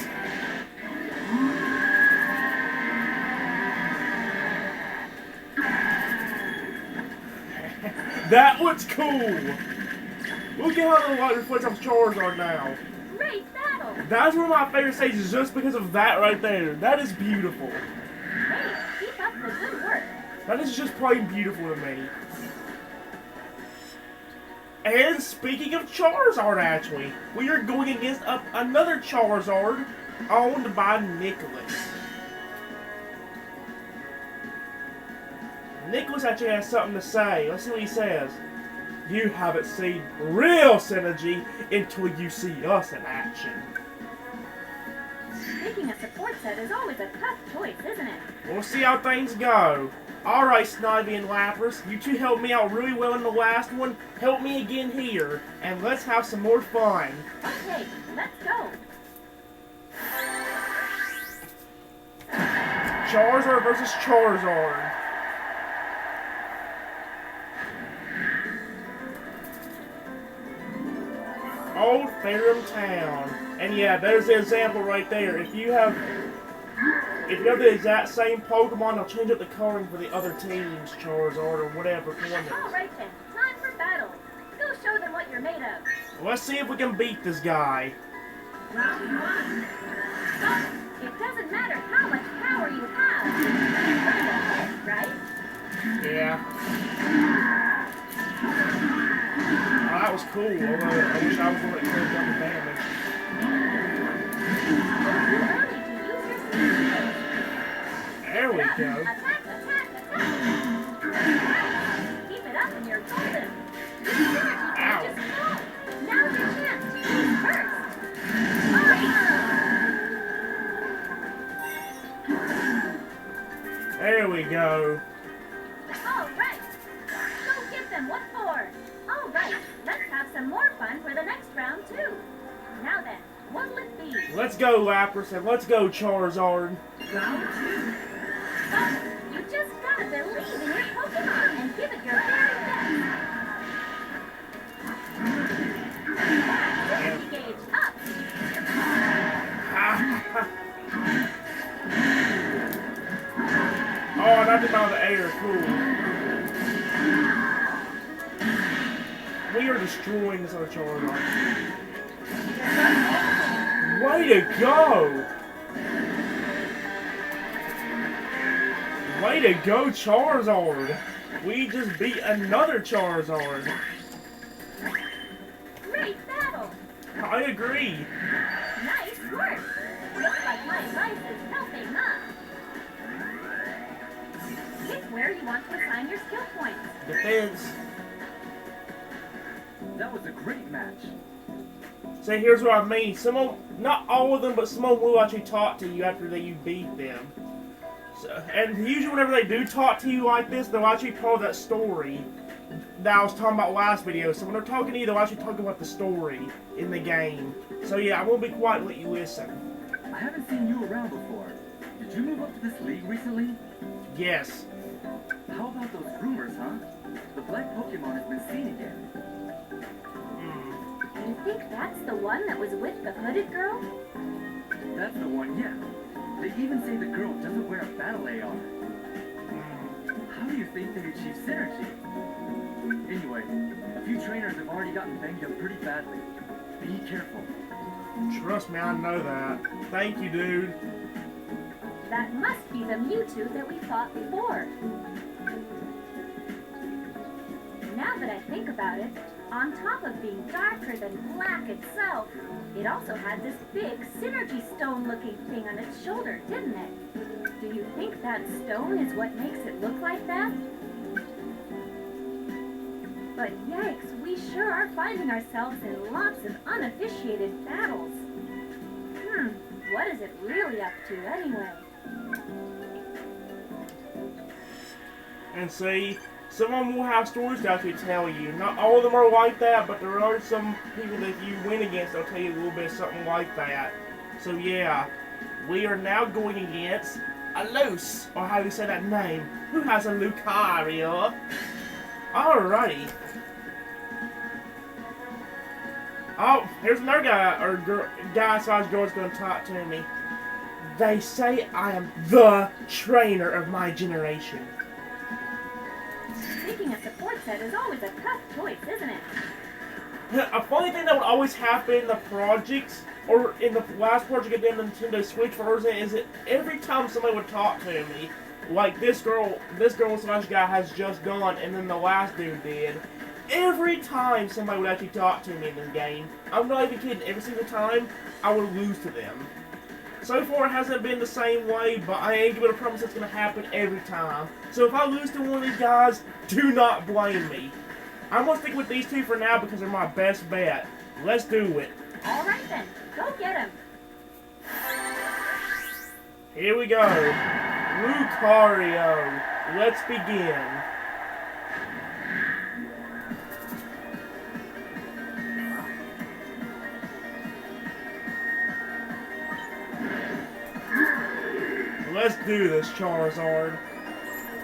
That was cool! Look at how the light reflects off Charizard now. Great battle. That's one of my favorite stages just because of that right there. That is beautiful. Hey, keep up the good work. That is just plain beautiful to me. And speaking of Charizard, actually, we are going against another Charizard owned by Nicholas. Nicholas actually has something to say. Let's see what he says. You haven't seen real synergy until you see us in action. Picking a support set is always a tough choice, isn't it? We'll see how things go. Alright, Snivy and Lapras, you two helped me out really well in the last one. Help me again here, and let's have some more fun. Okay, let's go. Charizard versus Charizard. Old Fairham Town. And yeah, there's the example right there. If you have the exact same Pokemon, I'll change up the coloring for the other teams, Charizard or whatever. Alright then, time for battle. Go show them what you're made of. Let's see if we can beat this guy. Round 1. It doesn't matter how much power you have. Right? Yeah. Oh, that was cool, although I wish I was the one that could have done the damage. Too early to use your speed. There we go. Attack, attack, attack. Keep it up and you're golden. Your synergy Ow. gauge is full. Now's your chance to use burst. Awesome. There we go. All right. Go give them what for. All right. Let's have some more fun for the next round, too. Now then, what'll it be? Let's go, Lapras, and let's go, Charizard. Round 2. You just gotta believe in your Pokemon and give it your very best. Energy gauge up. Oh, I knocked him out of the air. Cool. We are destroying this other Charizard. Way to go! Way to go, Charizard! We just beat another Charizard. Great battle. I agree. Nice work. Looks like my advice is helping, huh? Pick where you want to assign your skill points. Defense. That was a great match. See, here's what I mean. Not all of them, but some of them will actually talk to you after you beat them. So, and usually whenever they do talk to you like this, they'll actually tell that story that I was talking about last video. So when I'm talking to you, they'll actually talk about the story in the game. So yeah, I won't be quiet and let you listen. I haven't seen you around before. Did you move up to this league recently? Yes. How about those rumors, huh? The black Pokemon has been seen again. You think that's the one that was with the hooded girl? That's the one, yeah. They even say the girl doesn't wear a battle AR. How do you think they achieve synergy? Anyway, a few trainers have already gotten banged up pretty badly. Be careful. Trust me, I know that. Thank you, dude. That must be the Mewtwo that we fought before. Now that I think about it, on top of being darker than black itself, it also had this big synergy stone looking thing on its shoulder, didn't it? Do you think that stone is what makes it look like that? But yikes, we sure are finding ourselves in lots of unofficiated battles. What is it really up to anyway? And see, some of them will have stories to actually tell you. Not all of them are like that, but there are some people that you win against, they'll tell you a little bit of something like that. So yeah, we are now going against a Luce, or how you say that name, who has a Lucario. Alrighty. Oh, here's another guy, or guy-sized girl's gonna talk to me. They say I am the trainer of my generation. Picking a support set is always a tough choice, isn't it? A funny thing that would always happen in the projects, or in the last project of the Nintendo Switch version, is that every time somebody would talk to me, like this girl slash guy has just done, and then the last dude did, every time somebody would actually talk to me in this game, I'm not even kidding, every single time, I would lose to them. So far, it hasn't been the same way, but I ain't giving a promise it's going to happen every time. So if I lose to one of these guys, do not blame me. I'm going to stick with these two for now because they're my best bet. Let's do it. Alright then, go get him. Here we go. Lucario. Let's begin. Let's do this, Charizard.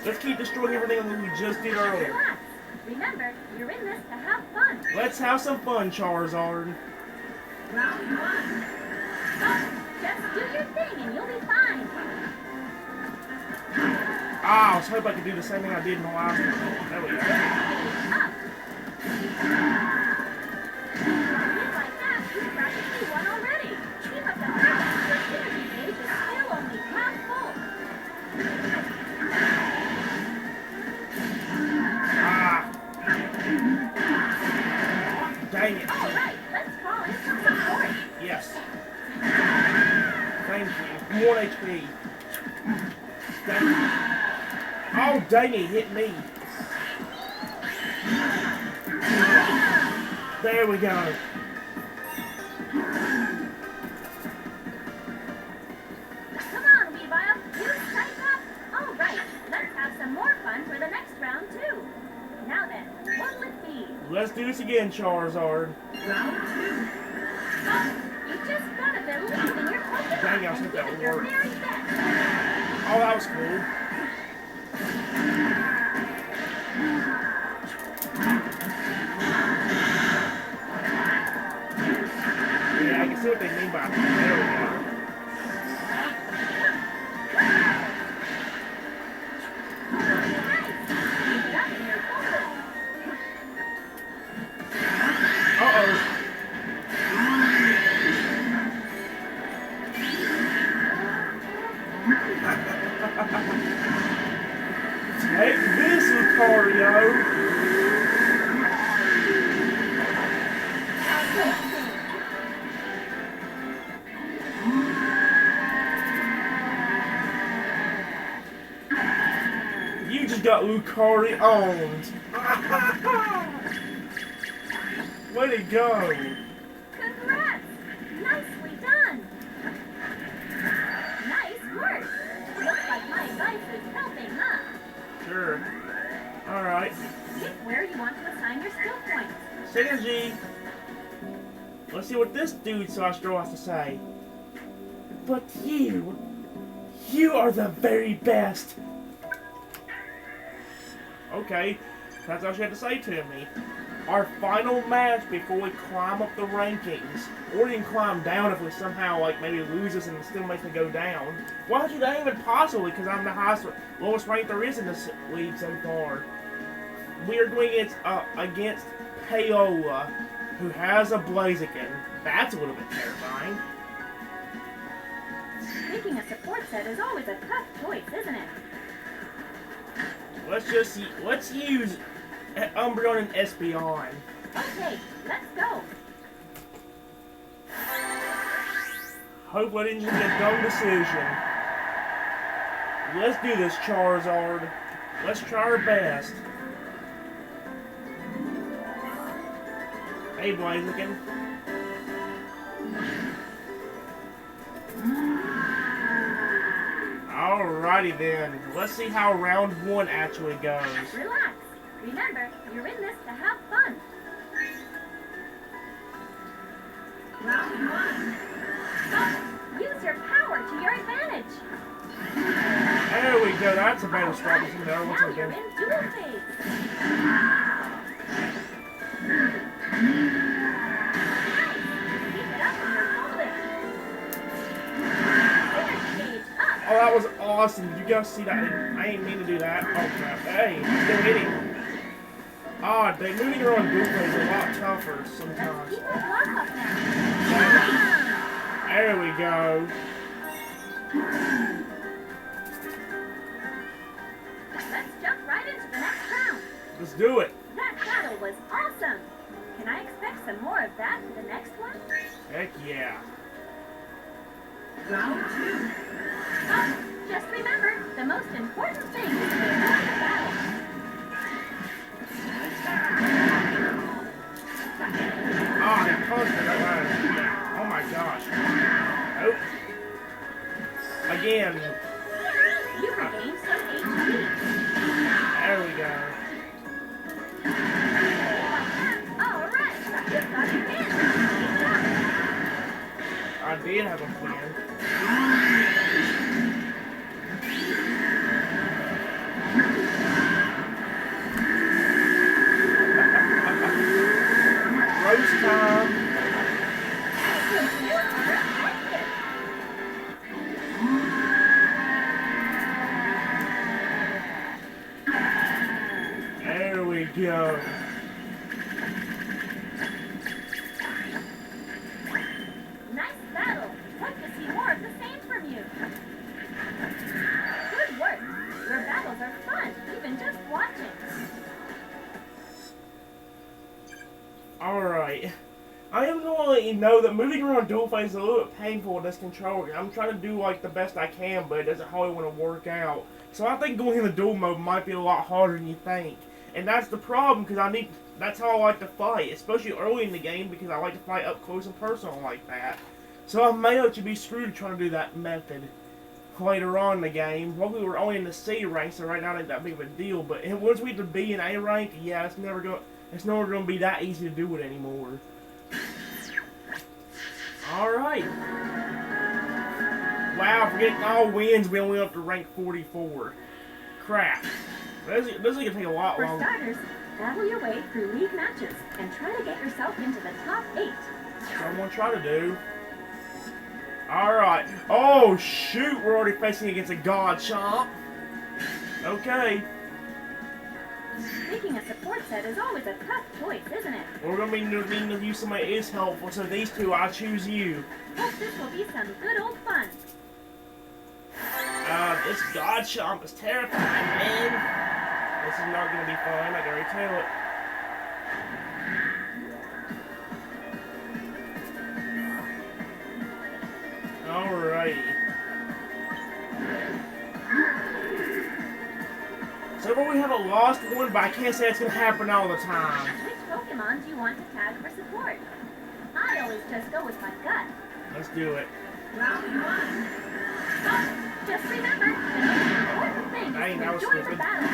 Let's keep destroying everything that we just did earlier. Relax. Remember, you're in this to have fun. Let's have some fun, Charizard. Round one. Just do your thing and you'll be fine. Ah, I was hoping I could do the same thing I did in the last one. There we go. Up. Hit like that, you practically won already. Keep up the practice. Your synergy gauge is still only half full. Ah. Dang it. All right, let's call in some support. Yes. Thank you. More HP. Dang it. Oh, dang it, hit me. There we go. Come on, Weavile. You psych up. All right, let's have some more fun for the next round, too. Now then, what will it be? Let's do this again, Charizard. Round two. You just gotta believe in your Pokemon Dang, I was and hoping give that it would your work. very best. Oh, that was cool. Yeah, I can see what they mean by that. There we go. Uh-oh. Take this, Lucario. You just got Lucario owned. Way to go. Congrats! Nicely done! Nice work! Looks like my advice is helping, huh? Sure. Alright. Pick where you want to assign your skill points. Synergy. Let's see what this dude Sastro has to say. But you are the very best. Okay, that's all she had to say to me. Our final match before we climb up the rankings, or even climb down if we somehow like maybe lose us and it still makes me go down. Why don't you that even possibly? Because I'm the highest, lowest rank there is in this league so far. We are going against Paola, who has a Blaziken. That's a little bit terrifying. Picking a support set is always a tough choice, isn't it? Let's use Umbreon and Espeon. Okay, let's go. Hopefully I didn't make a dumb decision. Let's do this, Charizard. Let's try our best. Hey, Blaziken. Alrighty then. Let's see how round 1 actually goes. Relax. Remember, you're in this to have fun. Round 1. Use your power to your advantage. There we go. That's a better start than the other Now ones you're again. in duel phase. Keep it up and you're golden. Synergy gauge up. Oh, that was awesome. Did you guys see that? I ain't mean to do that. Oh, crap. Hey, still hitting. Ah, they moving around dual phase is a lot tougher Let's sometimes. keep our block up now. There we go. Let's jump right into the next round. Let's do it. That battle was awesome. Can I expect some more of that for the next one? Heck yeah. Round 2. Just remember, the most important thing is to win the battle. Ah, they punched it. Oh my gosh. Nope. Again. You regained some HP. There we go. Alright, you got your win. I did have a plan. Roast time. There we go. Nice battle. Hope to see more of the same from you. Good work. Your battles are fun, even just watching. Alright. I am going to let you know that moving around dual phase is a little bit painful with this controller. I'm trying to do like the best I can, but it doesn't always want to work out. So I think going in the dual mode might be a lot harder than you think. And that's the problem, because that's how I like to fight, especially early in the game, because I like to fight up close and personal like that. So I may let you be screwed trying to do that method later on in the game. Luckily we're only in the C rank, so right now it ain't that big of a deal, but once we get to B and A rank, yeah, it's never going to be that easy to do it anymore. Alright. Wow, for getting all wins, we only up to rank 44. Crap. This is going to take a lot For longer. starters, battle your way through league matches and try to get yourself into the top 8. That's what I'm going to try to do. Alright. Oh, shoot. We're already facing against a God Chomp. Okay. Picking a support set is always a tough choice, isn't it? We're going to be needing to use somebody that is helpful, so these two, I choose you. Hope this will be some good old fun. This God Chomp is terrifying, man. This is not going to be fun. I can already tell it. Alrighty. So far we haven't lost one, but I can't say it's going to happen all the time. Which Pokemon do you want to tag for support? I always just go with my gut. Let's do it. Round 1. Just remember, the most important thing Dang, is that to was enjoy the stupid. battle.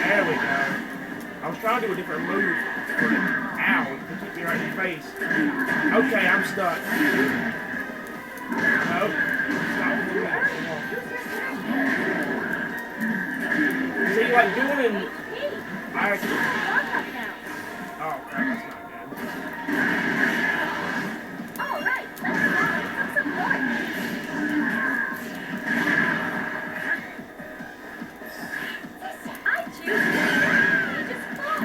There we go. I was trying to do a different move for it. Ow, to keep me right in the face. Okay, I'm stuck. Nope. Stop doing that. See, like doing it. I actually. Oh, crap, that's not good. Alright, let's go some support. I choose you. Just fall.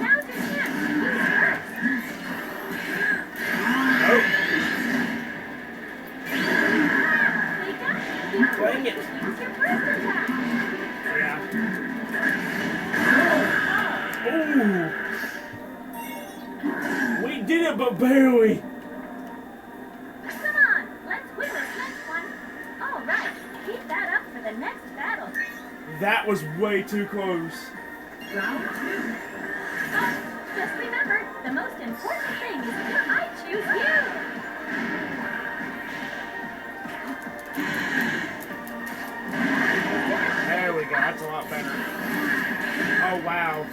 Now's your chance. Use first. Nope. They got you. Dang it. Use your first attack. Yeah. Ooh. We did it, but barely. Come on, let's win this next one. All right, keep that up for the next battle. That was way too close. Round 2. Just remember, the most important thing is that I choose you. There we go. That's a lot better. Oh, wow.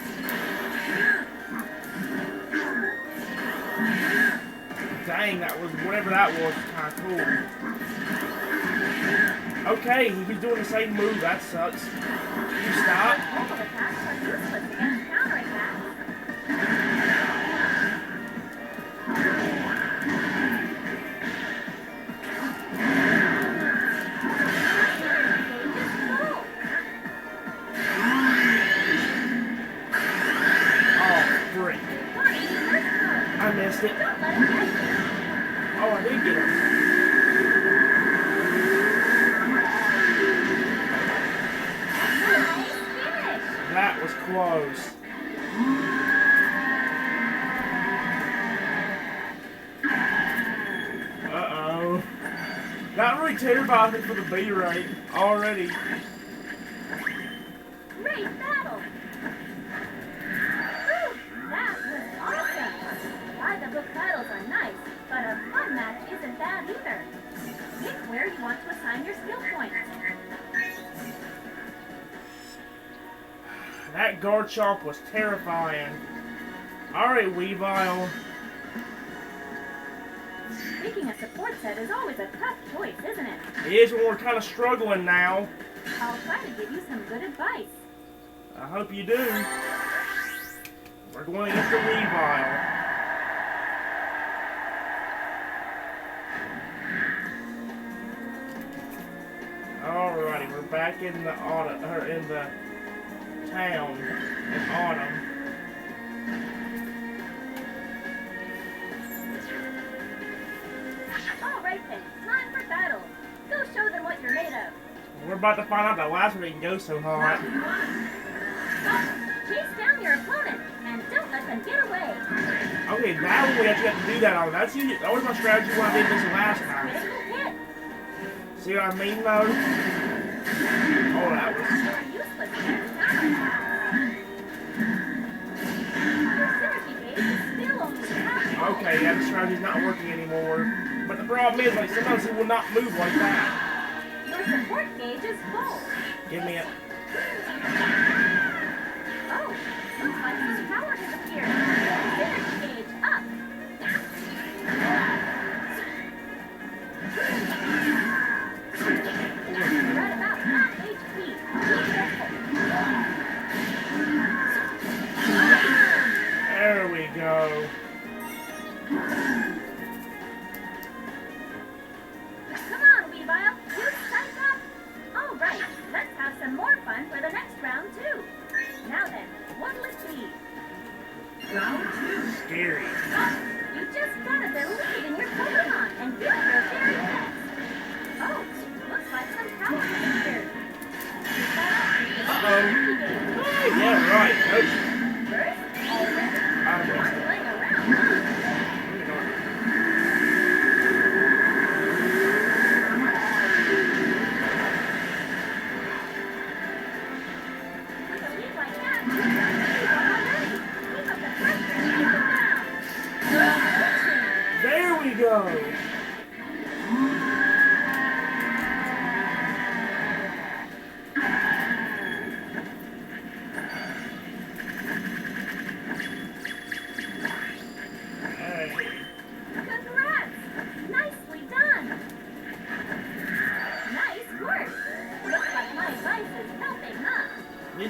Dang, that was, whatever that was kind of cool. Okay, he was doing the same move. That sucks. You stop. All attacks are useless against counterattacks. Oh, frick. I missed it. Don't let him get you. Oh, I did get him. Nice finish. That was close. Uh-oh. That really terrified me for the B rate already. Great battle. Whew, that was awesome. By-the-book battles are nice, but a fun match isn't bad either. Pick where you want to assign your skill points. That guard chomp was terrifying. Alright, Weavile. Picking a support set is always a tough choice, isn't it? It is when we're kind of struggling now. I'll try to give you some good advice. I hope you do. We're going against the Weavile. Alrighty, we're back in the autumn, or in the town in autumn. All right then, time for battle. Go show them what you're made of. We're about to find out that last one didn't go so hot. Chase down your opponent and don't let them get away. Okay, now we actually have to do that on. That was my strategy when I did this last time. Critical hit. See what I mean, though? Oh, that was... You're useless against counterattacks. Your synergy gauge is still only half full. Okay, yeah, the strategy's not working anymore. But the problem is, like, sometimes he will not move like that. Your support gauge is full. Give me it. Oh, looks like some power has appeared. Synergy gauge up. Right about half HP. Be careful. There we go. Come on, Weavile. You psych up. All right, let's have some more fun for the next round, too. Now then, what'll it be? Round 2. Scary. You just gotta believe in your Pokemon and give it your very best. Oh, looks like some power has appeared. Uh-oh. Yeah, right. Coach. First, already. I missed it. Playing around, huh? With a lead like that, you're already. Keep up the pressure and keep it down. There we go.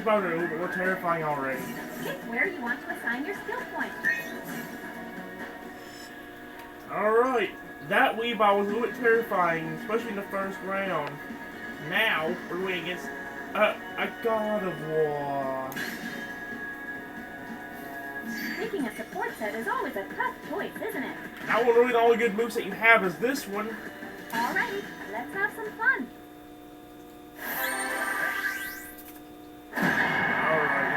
battles are a little bit more terrifying already. Pick where you want to assign your skill point. Alright, that Weavile was a little bit terrifying, especially in the first round. Now, we're going against a God of War. Picking a support set is always a tough choice, isn't it? That one really the only good moveset you have is this one. Alrighty, let's have some fun. Alright.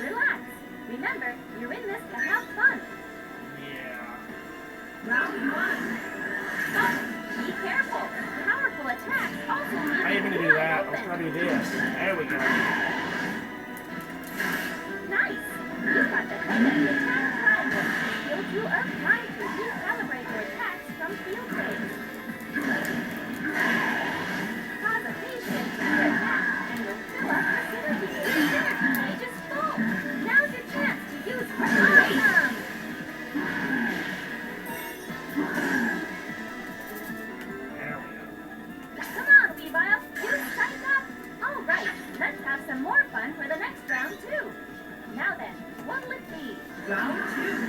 Relax. Remember, you're in this to have fun. Yeah. Round one. Oh, be careful. Powerful attacks also need I ain't gonna to do that. open. I'm trying to do this. There we go. Nice. You've got the hang of the attack triangle. Skill 2 Earth trying to recalibrate your attacks from field phase. Cause a phase shift to your attack, and you'll fill up the synergy gauge. Synergy gauge is full. Now's your chance to use awesome. There we go. Come on, Weavile. You psych up. All right, let's have some more fun for the next round, too. Now then, what'll it be? Round 2.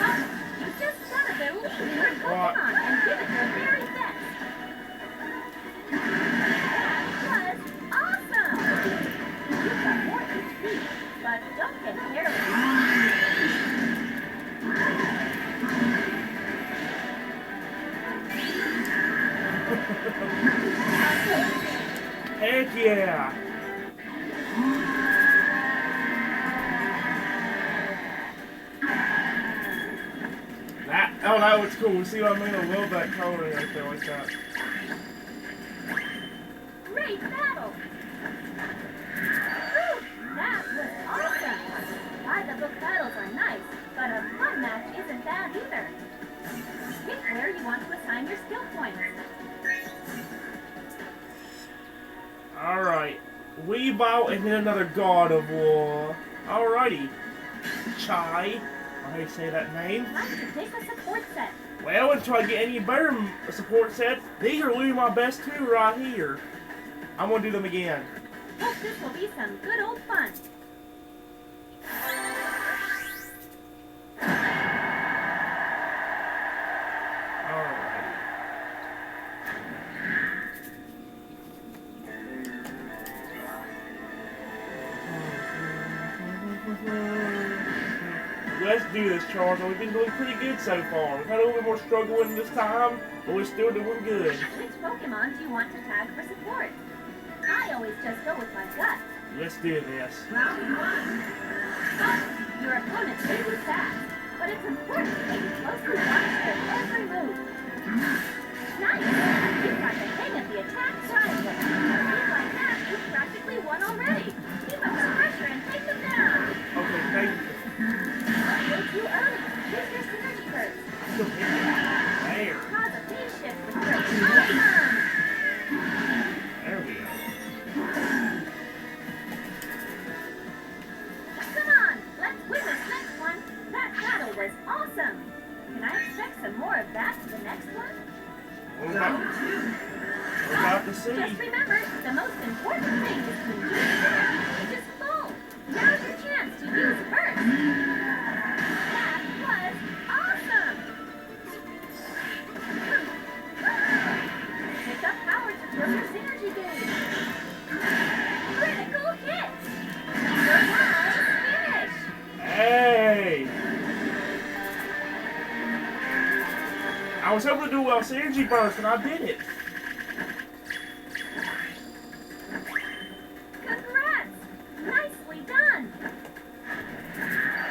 Oh, you just gotta believe your Pokemon and give it your very best. That was awesome. You've got more HP, but don't get careless. Heck yeah! That was cool. See what I mean? I love that coloring right there like that. Great battle! Whew, that was awesome! By-the-book battles are nice, but a fun match isn't bad either. Pick where you want to assign your skill points. Alright. Weavile and then another God of War. Alrighty. Chai. How do you say that name? Time to pick a support set. Well, until I get any better support sets, these are really my best two right here. I'm gonna do them again. Hope this will be some good old fun. Alrighty. Let's do this, Charles. We've been doing pretty good so far. We've had a little bit more struggling this time, but we're still doing good. Which Pokemon do you want to tag for support? I always just go with my gut. Let's do this. Round 1. Oh, your opponent may be fast, but it's important that you closely watch their every move. Nice! You've got the hang of the attack triangle. Just like that, you've practically won already. Keep up the pressure and take them down. Okay, thank you. Go too early. Use your synergy first. Still hitting it. There. Cause a phase shift with your awesome! There we go. Come on, let's win this next one. That battle was awesome. Can I expect some more of that the next one? We're about to see. Just remember, the most important thing is to use synergy, which is full. Now's your chance to use first. That was awesome. Pick up power to fill your synergy gauge. Critical hit. Surprise finish. Hey! I was hoping to do a synergy burst, and I did it. Congrats! Nicely done!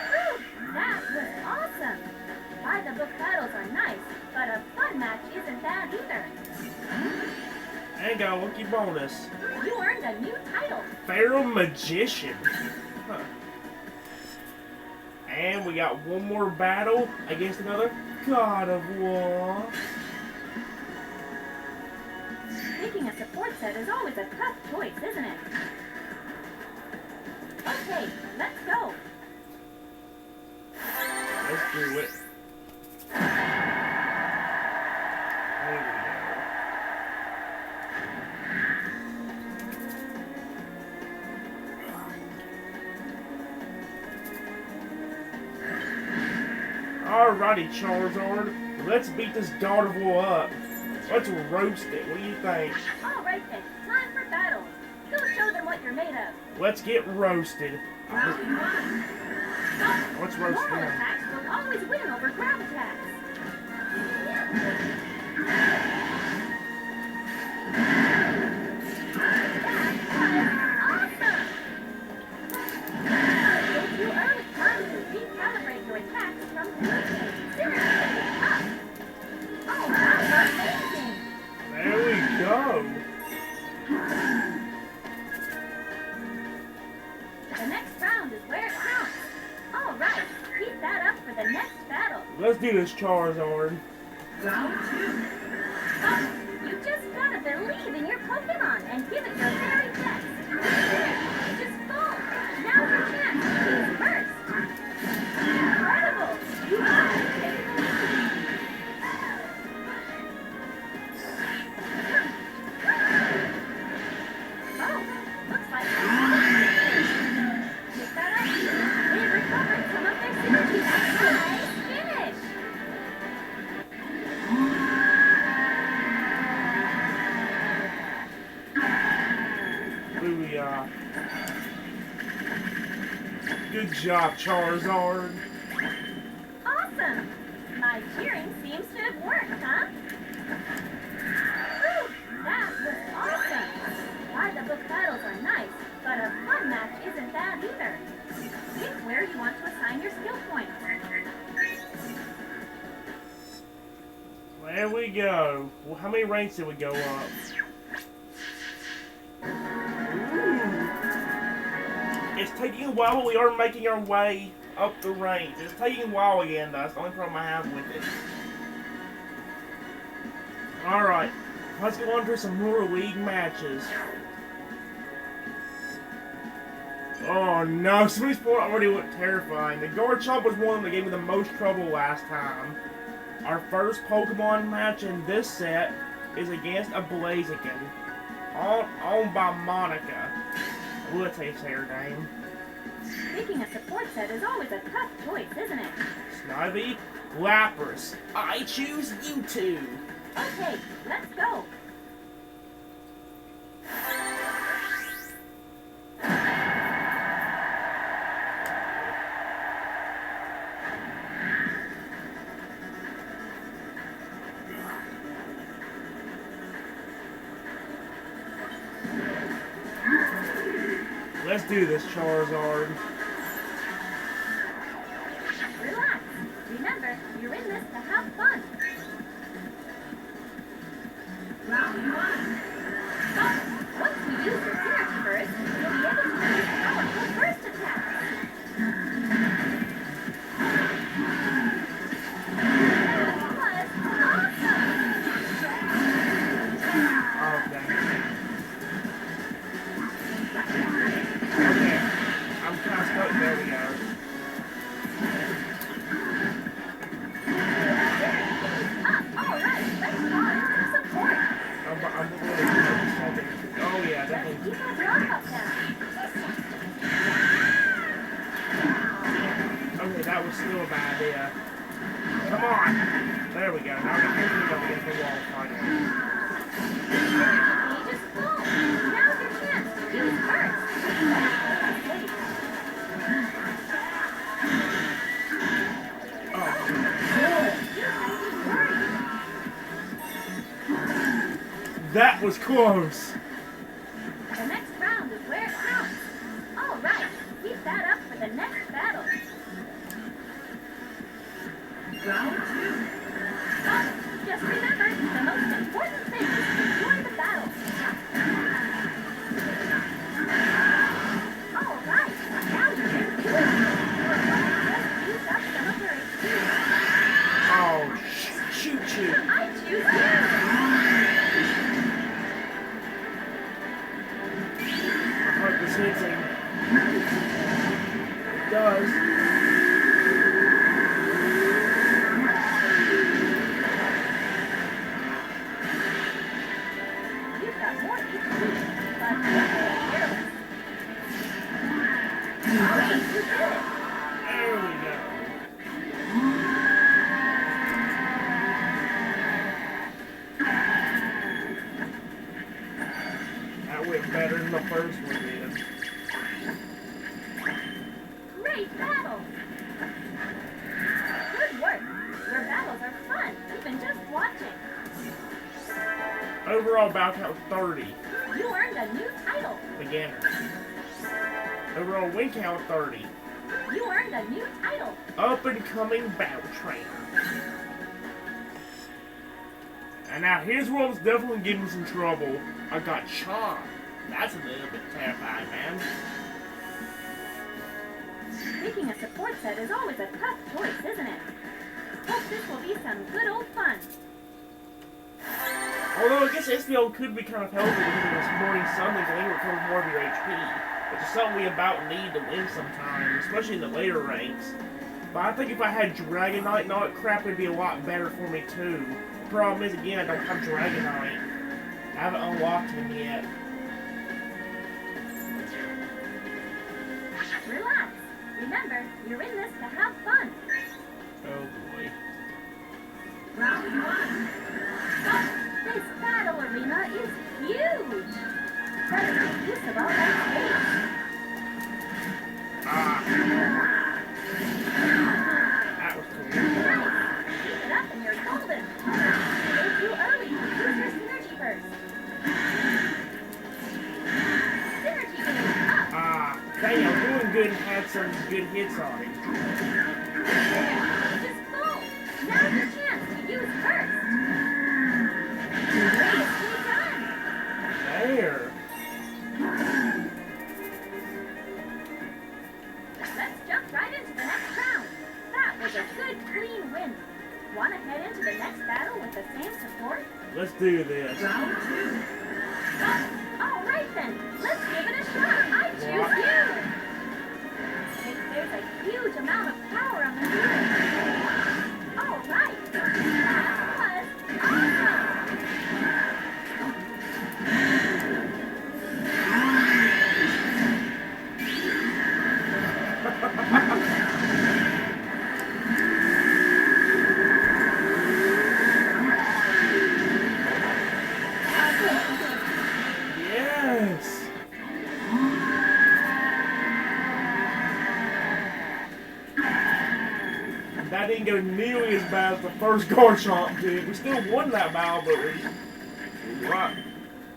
Whew, that was awesome! By-the-book battles are nice, but a fun match isn't bad either. And got a lucky bonus. You earned a new title. Pharaoh Magician. Huh. And we got one more battle against another God of War. Picking set is always a tough choice, isn't it? Okay, let's go. Let's do it. There we go. Alrighty, Charizard. Let's beat this Gardevoir up. Let's roast it. What do you think? All right then, time for battle. Go show them what you're made of. Let's get roasted. Round one. Let's roast Normal them. attacks will always win over ground attacks. Awesome! Way too early. Time to recalibrate your attacks from synergy up. Oh, that's amazing! There we go. The next round is where it counts. All right, keep that up for the next battle. Let's do this, Charizard. Round two. You just gotta believe in your Pokemon and give it your very best. There, it's just full. Now's your chance to choose first. Incredible! You are taking the lead. Oh, looks like pick that up. They've recovered some of their synergy. Nice finish. Booyah. Good job, Charizard. Awesome! My cheering seems to have worked, huh? Whew, that was awesome! By-the-book battles are nice, but a fun match isn't bad either. Think where you want to assign your skill points. There we go. Well, how many ranks did we go up? Ooh. It's taking a while, but we are making our way up the range. It's taking a while again, though. That's the only problem I have with it. Alright, let's go on to some more league matches. Oh no, some of these people already look terrifying. The Garchomp was one that gave me the most trouble last time. Our first Pokemon match in this set is against a Blaziken, owned by Monica. Ooh, that's how you say her name. Picking a support set is always a tough choice, isn't it? Snivy, Lapras. I choose you two. Okay, let's go. Let's do this, Charizard. Relax. Remember, you're in this to have fun. Round one. Once you use your synergy burst, you'll be able to use powerful burst attacks. That was awesome! Oh, dang it. Okay, I'm kind of stuck. There we go. Alright, let's find some support. I'm really oh yeah, Let's definitely. keep that rock up now. Okay, that was still a bad idea. Come on! There we go. Now we can go against the wall finally. Page is full. Now's your chance to choose first. That was close! The next round is where it counts. All right, keep that up for the next battle. Round two. Just remember, the most important thing is to enjoy the battle. All right, now you're in the just used up some of your HP. Oh, shoot you! I choose you. does. You've got more HP, but you're careless. Okay, you did it. There we go. That went better than the first one did. Great battle! Good work. Your battles are fun, even just watching. Overall battle count 30. You earned a new title. Beginner. Overall win count 30. You earned a new title. Up and coming battle trainer. And now here's where it's definitely getting some trouble. I got Charm. That's a little bit terrifying, man. Picking a support set is always a tough choice, isn't it? Hope this will be some good old fun. Although I guess SBL could be kind of helpful because of this morning sun that can recover more of your HP. Which is something we about need to win sometimes, especially in the later ranks. But I think if I had Dragonite and all that crap, it'd be a lot better for me too. The problem is, again, I don't have Dragonite. I haven't unlocked him yet. Relax. Remember, you're in this to have fun. Oh boy. Round one. This battle arena is huge. Better make use of all that space. That was cool. Nice. Keep it up and you're golden. Way too early. Use your synergy first. Synergy game up. Dang, I was doing good and had some good hits on it. Just full. Now's your chance to use first. Nicely done. There. Let's jump right into the next round. That was a good, clean win. Want to head into the next battle with the same support? Let's do this. Round two. All right then, let's give it a shot. I choose you. There's a huge amount of power on the field. All right, that was awesome. Yes. That didn't go nearly as bad as the first Garchomp did. We still won that battle, but we got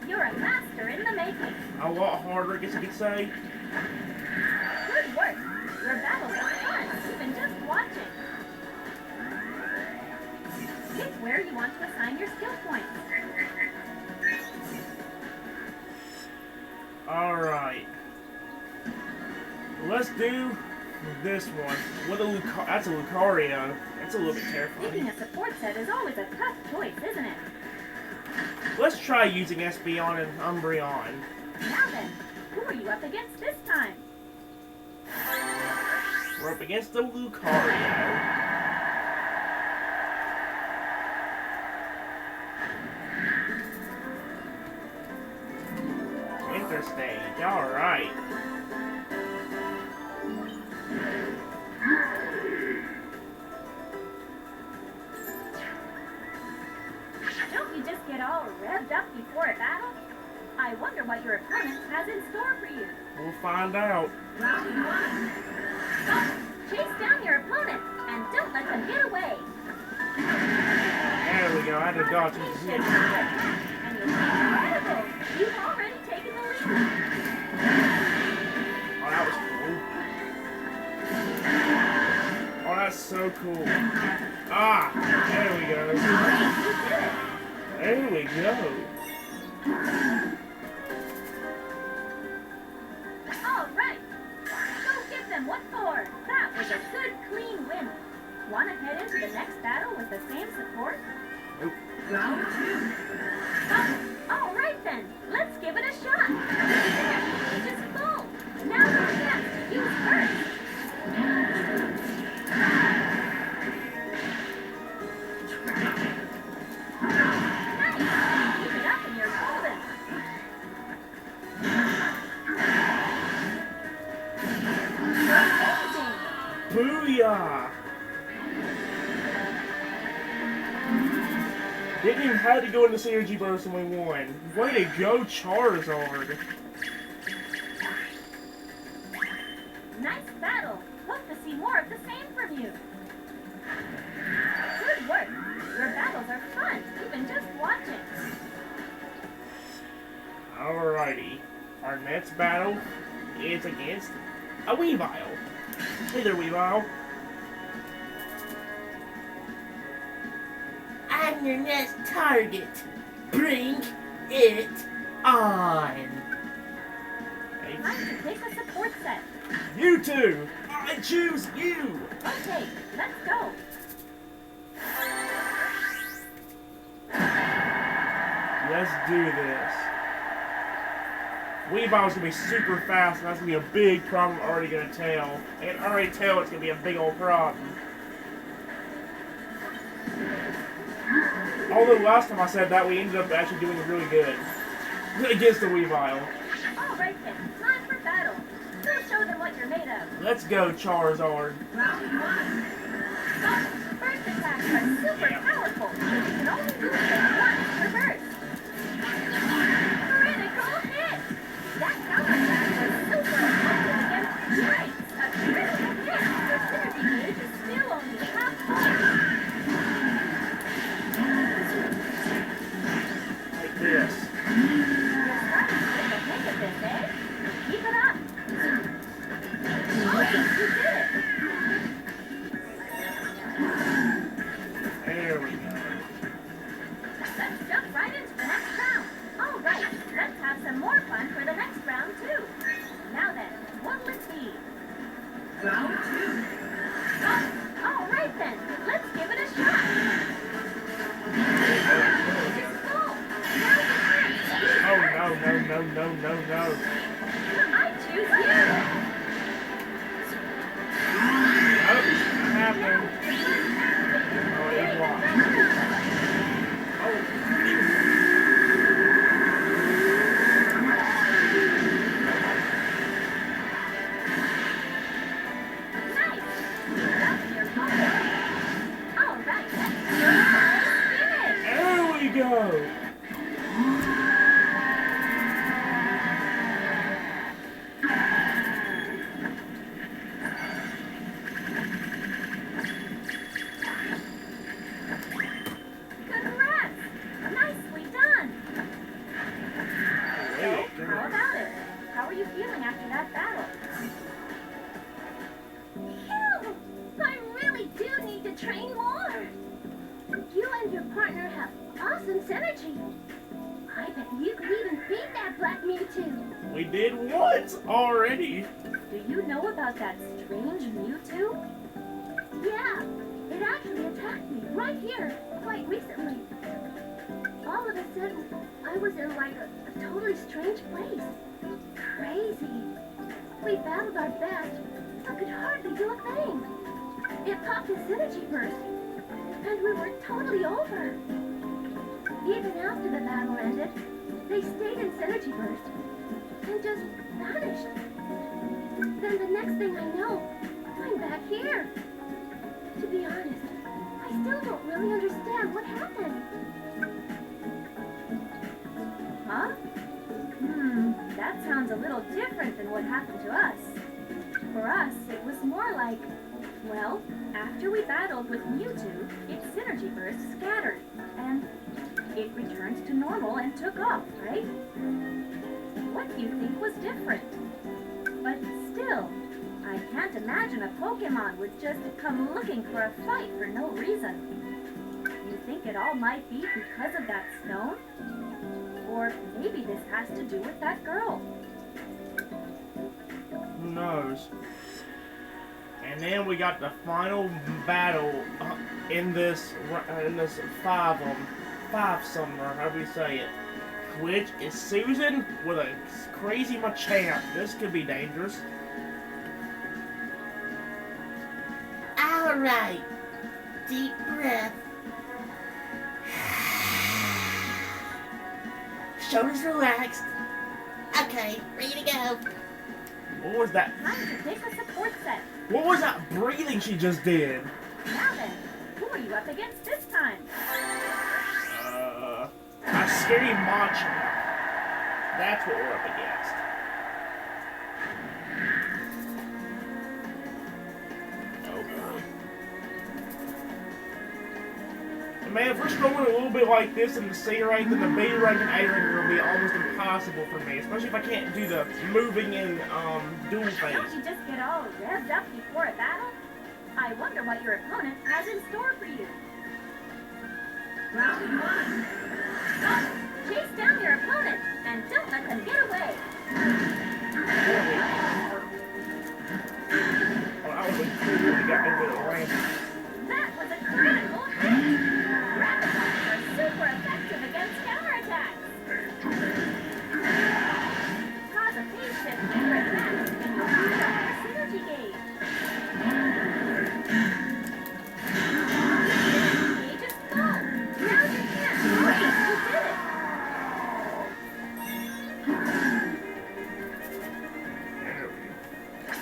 You're a master in the making. a lot harder, I guess you could say. Good work. Your battles are fun, even just watching. Pick where you want to assign your skill points. Alright. Let's do this one. What a that's a Lucario. That's a little bit Picking terrifying. a support set is always a tough choice, isn't it? Let's try using Espeon and Umbreon. Now then, who are you up against this time? We're up against the Lucario. Interstage, alright. Don't you just get all revved up before a battle? I wonder what your opponent has in store for you. We'll find out. Round one. Chase down your opponent and don't let them get away. There we go, I had to dodge his hit. And you'll be incredible. You've already taken the lead. Oh, that was cool. Oh, that's so cool. There we go. There we go. All right. Go give them what for. That was a good, clean win. Want to head into the next battle with the same support? Nope. Round two. All right then. Let's give it a shot. There, it's full. Now's your chance to use first. Booyah! Didn't even have to go into Synergy Burst and we won. Way to go, Charizard! Nice battle. Hope to see more of the same from you. Good work. Your battles are fun, even just watching. Alrighty. Our next battle is against a Weavile. Hey there, Weavile. I'm your next target. Bring it on. Time to pick a support set. You two! I choose you! Okay, let's go. Let's do this. Weavile's gonna be super fast, and that's gonna be a big problem. I'm already gonna tell. I can already tell it's gonna be a big old problem. Although last time I said that, we ended up actually doing really good against the Weavile. Alright then, time for battle. Go show them what you're made of. Let's go, Charizard. Round one. First attacks are super powerful, but you can only use them once per burst. Critical hit! That counterattack was super effective against Strikes. A critical hit! The synergy gauge is still only half full. Like this. You're starting to get the hang of this, eh? Keep it up. Oh, yes, you did it. There we go. Let's jump right into the next round. All right, let's have some more fun for the next round, too. Now then, what'll it be? Round two. All right then, let's give it a shot. Full. Now's the time. Oh, no. I choose you. Oh, not happening. Oh, it blocked. Oh, Nice. That's your ball. All right, let's finish. there we go. Congrats! Nicely done. So, how about it? How are you feeling after that battle? Phew! I really do need to train more. You and your partner have awesome synergy. I bet you could even beat that black Mewtwo. We did once already. Do you know about that strange Mewtwo? Yeah, it actually attacked me right here quite recently. All of a sudden, I was in like a totally strange place. Crazy. We battled our best, but could hardly do a thing. It popped a synergy burst, and we were totally over. Even after the battle ended, they stayed in synergy burst and just vanished. Then the next thing I know, I'm back here. To be honest, I still don't really understand what happened. Huh? That sounds a little different than what happened to us. For us, it was more like, well, after we battled with Mewtwo, its synergy burst scattered, and it returned to normal and took off, right? What do you think was different? But still, I can't imagine a Pokemon would just come looking for a fight for no reason. You think it all might be because of that stone? Or maybe this has to do with that girl. Who knows? And then we got the final battle in this five summer, however you say it, which is Susan with a crazy Machamp. This could be dangerous. All right, deep breath. Shoulders relaxed. Okay, ready to go. What was that? Time to pick a support set. What was that breathing she just did? Now then, who are you up against this time? A scary Macho. That's what we're up against. Man, if we're scrolling a little bit like this in the C rank, then the B rank and A rank will be almost impossible for me, especially if I can't do the moving and dual phase. Don't you just get all revved up before a battle? I wonder what your opponent has in store for you. Round 1. Chase down your opponent and don't let them get away. Oh, I was like, really got me with a ramp. That was a critical hit. Rapid fire are super effective against counterattacks. Cause a phase shift in your attack and you'll boost up your synergy gauge. Gauge is full. Now's your chance. Great, you did it.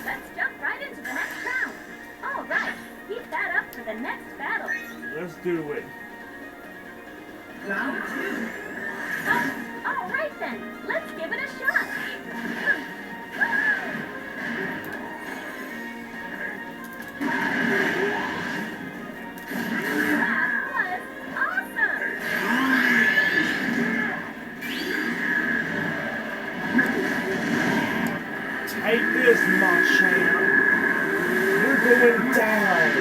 Let's jump right into the next round. All right, keep that up for the next battle. Let's do it. Round 2. All right then, let's give it a shot. That was awesome. Take this, my champ. You're going down.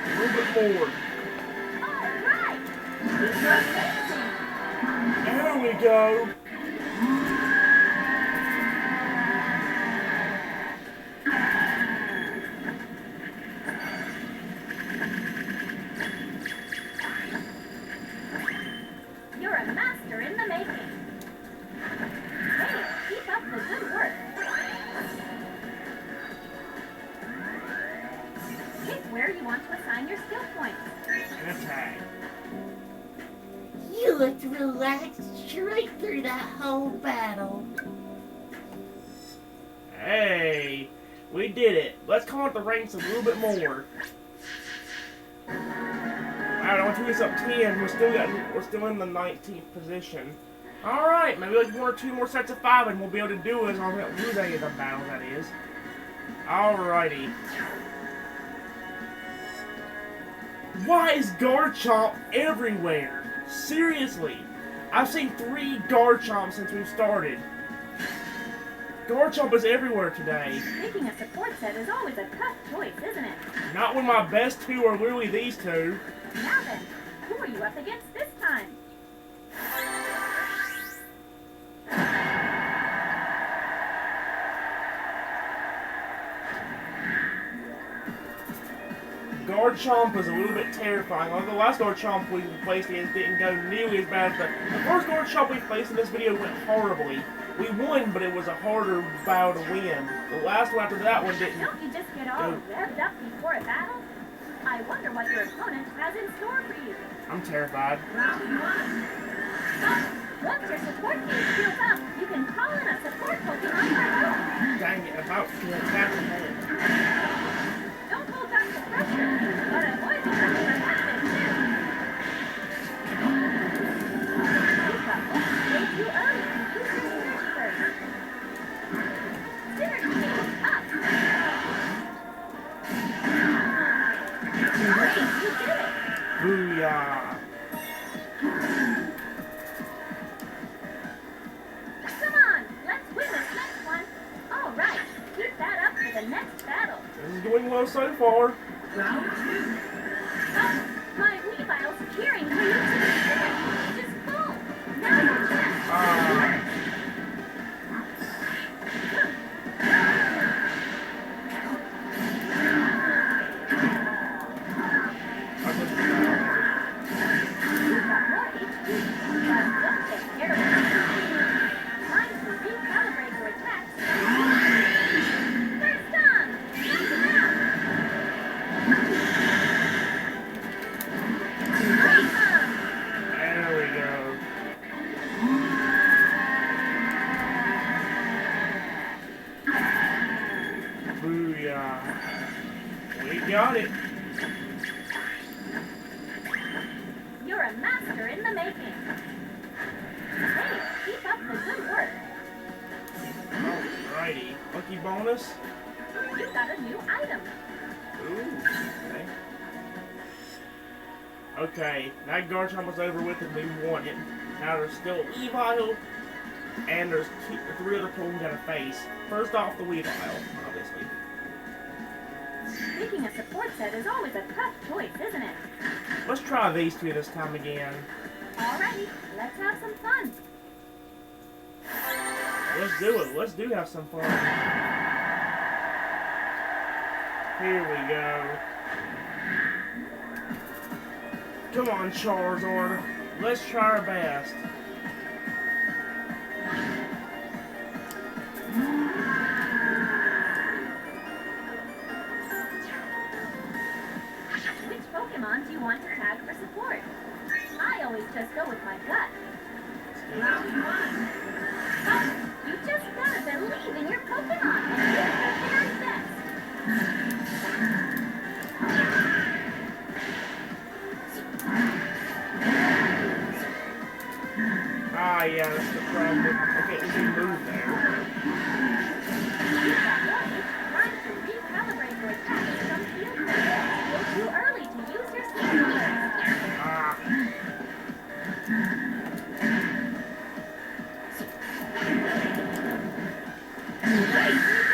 A little bit more. All right, these are amazing. There we go. You're a master in the making. Hey, keep up the good work. Pick where you want to assign your skill points. And attack. You looked relaxed straight through that whole battle. Hey, we did it. Let's call up the ranks a little bit more. Alright, I want to do this up 10. We're still in the 19th position. Alright, maybe like 1 or 2 more sets of 5 and we'll be able to do it. I don't lose any of the battles, that is. Alrighty. Why is Garchomp everywhere? Seriously. I've seen 3 Garchomps since we've started. Garchomp is everywhere today. Picking a support set is always a tough choice, isn't it? Not when my best 2 are literally these 2. Now then, who are you up against this time? Garchomp was a little bit terrifying. Although the last Garchomp we placed in didn't go nearly as bad as the first Garchomp we placed in this video went horribly. We won, but it was a harder battle to win. The last one after that one didn't. Don't you just get all revved up before a battle? I wonder what your opponent has in store for you. I'm terrified. Round 1. Once your support gauge fills up, you can call in a support Pokemon for help. Dang it, about to attack the head. Don't hold back the pressure, but avoid becoming repetitive too. You've got Pokemon gauge you early. Use your synergy first. Synergy gauge up. Great, you did it. Booyah. Come on, let's win this next one. All right, keep that up for the next battle. This is going well so far. Round 2. My Weavile's cheering for you too. It is full. Now your chance. You've got more HP, but don't get careless. Time to recalibrate your attacks. First on, next round. Awesome. And Booyah. We got it. You're a master in the making. Hey, keep up the good work. Alrighty. Lucky bonus. You got a new item. Ooh. Okay. Okay, that Garchomp was over with and we won it. Now there's still Weavile, and there's 3 other Pokemon we gotta face. First off, the Weavile, obviously. Picking a support set is always a tough choice, isn't it? Let's try these 2 this time again. Alrighty, let's have some fun. Let's do it. Let's do have some fun. Here we go. Come on, Charizard. Let's try our best. Which Pokemon do you want to tag for support? I always just go with my gut. Round 1. You just gotta believe in your Pokemon and give it your very best. Ah, yeah, that's the problem. Okay, we can move there. You got lucky. Trying to recalibrate your attacks from field play. You're too early to use your signalers. Ah. There we go.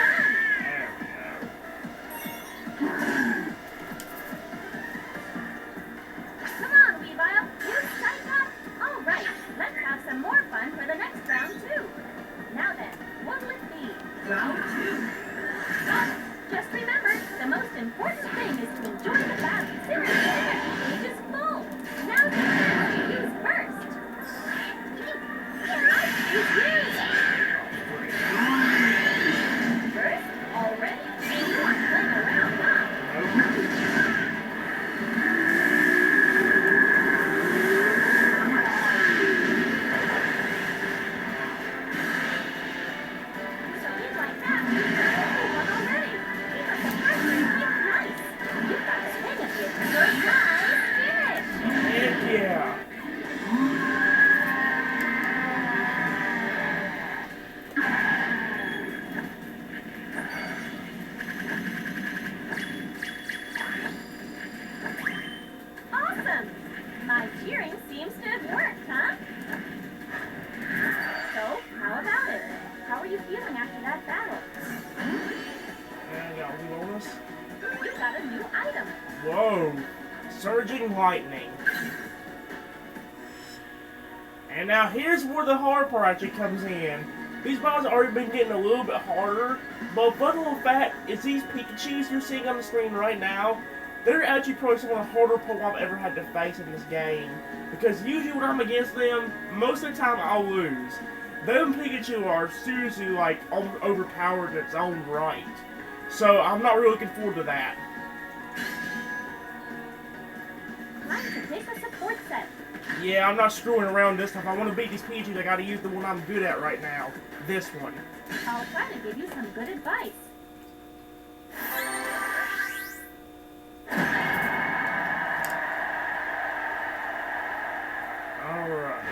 Come on, Weavile. You psych up. All right, let's have some more fun for the next round, too. Now then, what'll it be? Round 2. Just remember, the most important thing is to enjoy the battle since the energy gauge is full. Now the chance to use first. Use yours. First, already? You aren't playing around, huh? So he's like that. You've got one already. Keep up the pressure and keep nice. You've got the hang of it. Good nice finish. Heck yeah. Awesome! My cheering seems to have worked, huh? So, how about it? How are you feeling after that battle? And got a bonus. You got a new item. Whoa. Surging Lightning. And now here's where the hard part actually comes in. These battles have already been getting a little bit harder, but fun little fact is these Pikachus you're seeing on the screen right now, they're actually probably some of the harder Pokemon I've ever had to face in this game. Because usually when I'm against them, most of the time I'll lose. Them Pikachu are seriously like overpowered in its own right. So I'm not really looking forward to that. Time to pick a support set. Yeah, I'm not screwing around this time. If I want to beat these Pikachu, I gotta use the one I'm good at right now. This one. I'll try to give you some good advice. Alright.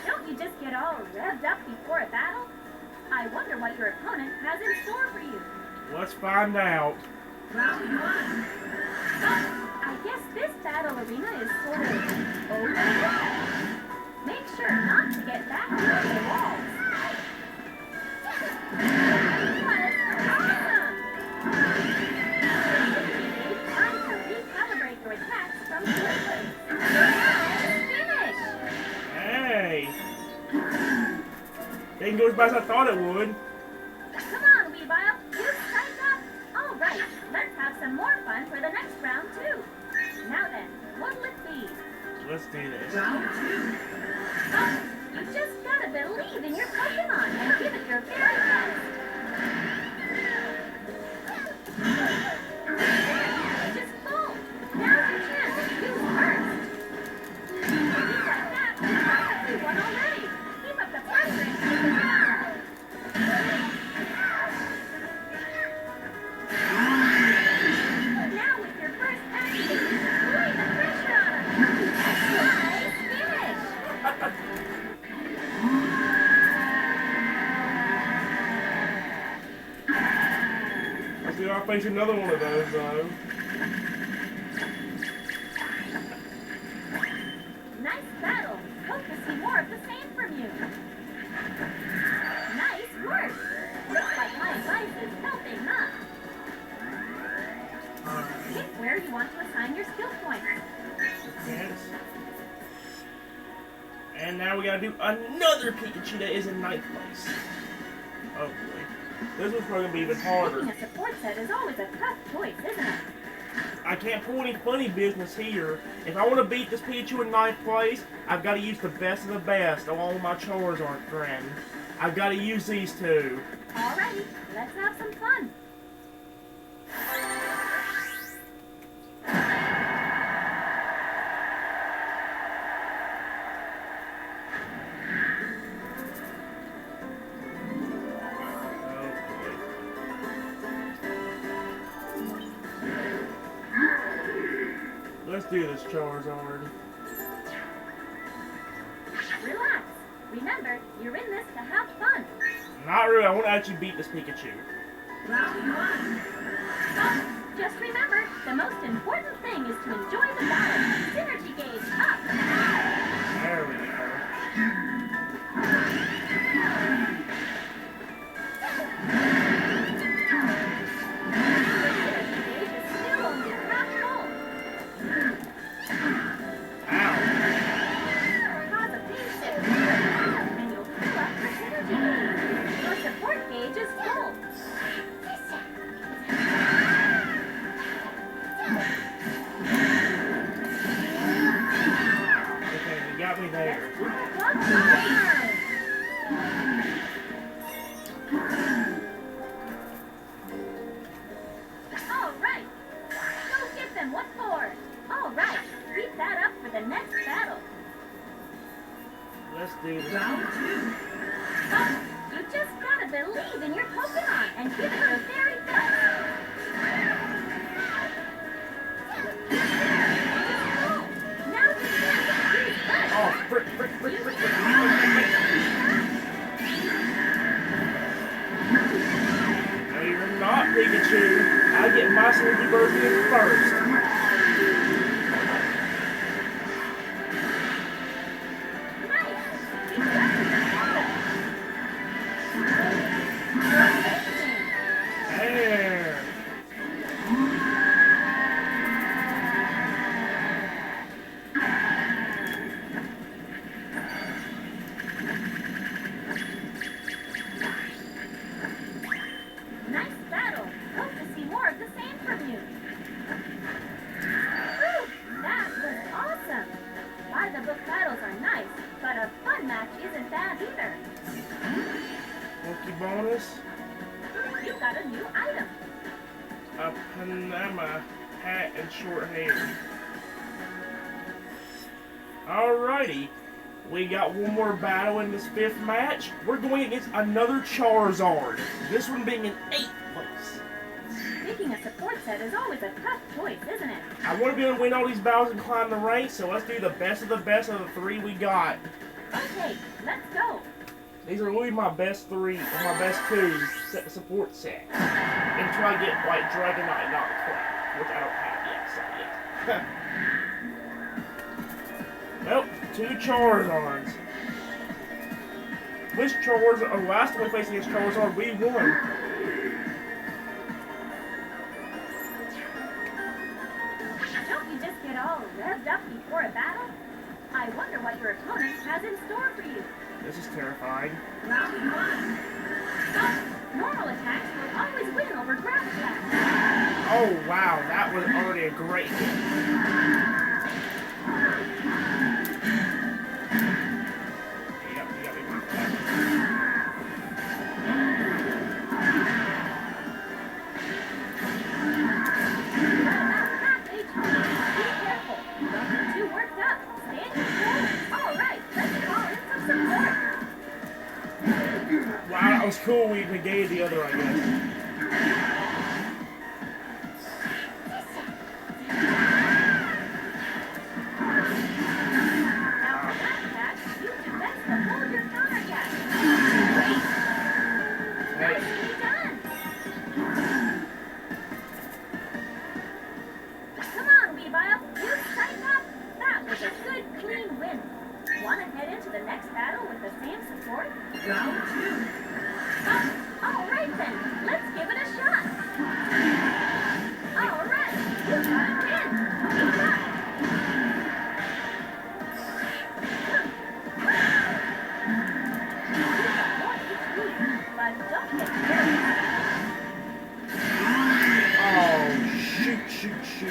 Don't you just get all revved up before a battle? I wonder what your opponent has in store for you. Let's find out. Round 1. I guess this battle arena is sort of over there. Make sure not to get back into the walls. Awesome! Time to recalibrate your attacks from field plays. Finish! Hey! Didn't go as bad as I thought it would. Come on, Weavile. You psych up. All right, let's have some more fun for the next round, too. Now then, what'll it be? Let's do this. Round 2. You just gotta believe in your Pokemon and give it your very best. makes another one of those, though. Nice battle. Hope to see more of the same from you. Nice work. Looks like my advice is helping, huh? Pick where you want to assign your skill points. Yes. And now we gotta do another Pikachu that is in 9th place. Oh boy. This one's probably gonna be even harder. Picking a support set is always a tough choice, isn't it? I can't pull any funny business here. If I want to beat this Pikachu in 9th place, I've got to use the best of the best of all my Charizard friends. I've got to use these two. Alrighty, let's have some fun. Let's do this, Charizard. Relax. Remember, you're in this to have fun. Not really. I want to actually beat this Pikachu. Round 1. Just remember, the most important thing is to enjoy the battle. Synergy gauge up. There we go. Synergy gauge is still only half full. Ow. Cause a few shifts, and you'll fill up your synergy gauge. Your support gauge is full. Okay, you got me there. All right. Go get them. What for? All right. Keep that up for the next battle. Let's do this. Round 2. You just gotta believe in your Pokemon and give it your very best. Now you can. Oh, frick, frick, frick, frick, frick. No, you're not, Pikachu. I get my Sleepy Bird in first. There. Nice battle. Hope to see more of the same from you. Whew, that was awesome. By-the-book battles are nice, but a fun match isn't bad either. Monkey bonus. You got a new item. A Panama hat and short hair. Alrighty. We got one more battle in this 5th match. We're going against another Charizard. This one being in 8th place. Picking a support set is always a tough choice, isn't it? I want to be able to win all these battles and climb the ranks, so let's do the best of the 3 we got. Okay, let's go. These are really my best 3, or my best 2 support set. Until I get, like, Dragonite and Octopus, which I don't have yet, so yeah. Nope, 2 Charizards. Which Charizard, oh, last time we faced against Charizard, we won. Don't you just get all revved up before a battle? I wonder what your opponent has in store for you. This is terrifying. Round 1. Normal attacks will always win over ground attacks. Oh, wow, that was already a great hit. Yep, you got me with that. About half HP. Be careful. Don't get too worked up. Stay in control. All right, let's call in some support. Wow, that was cool. We negated the other, I guess. Now for that attack, use your best to hold your counterattack. Hey, Nicely done. shoot.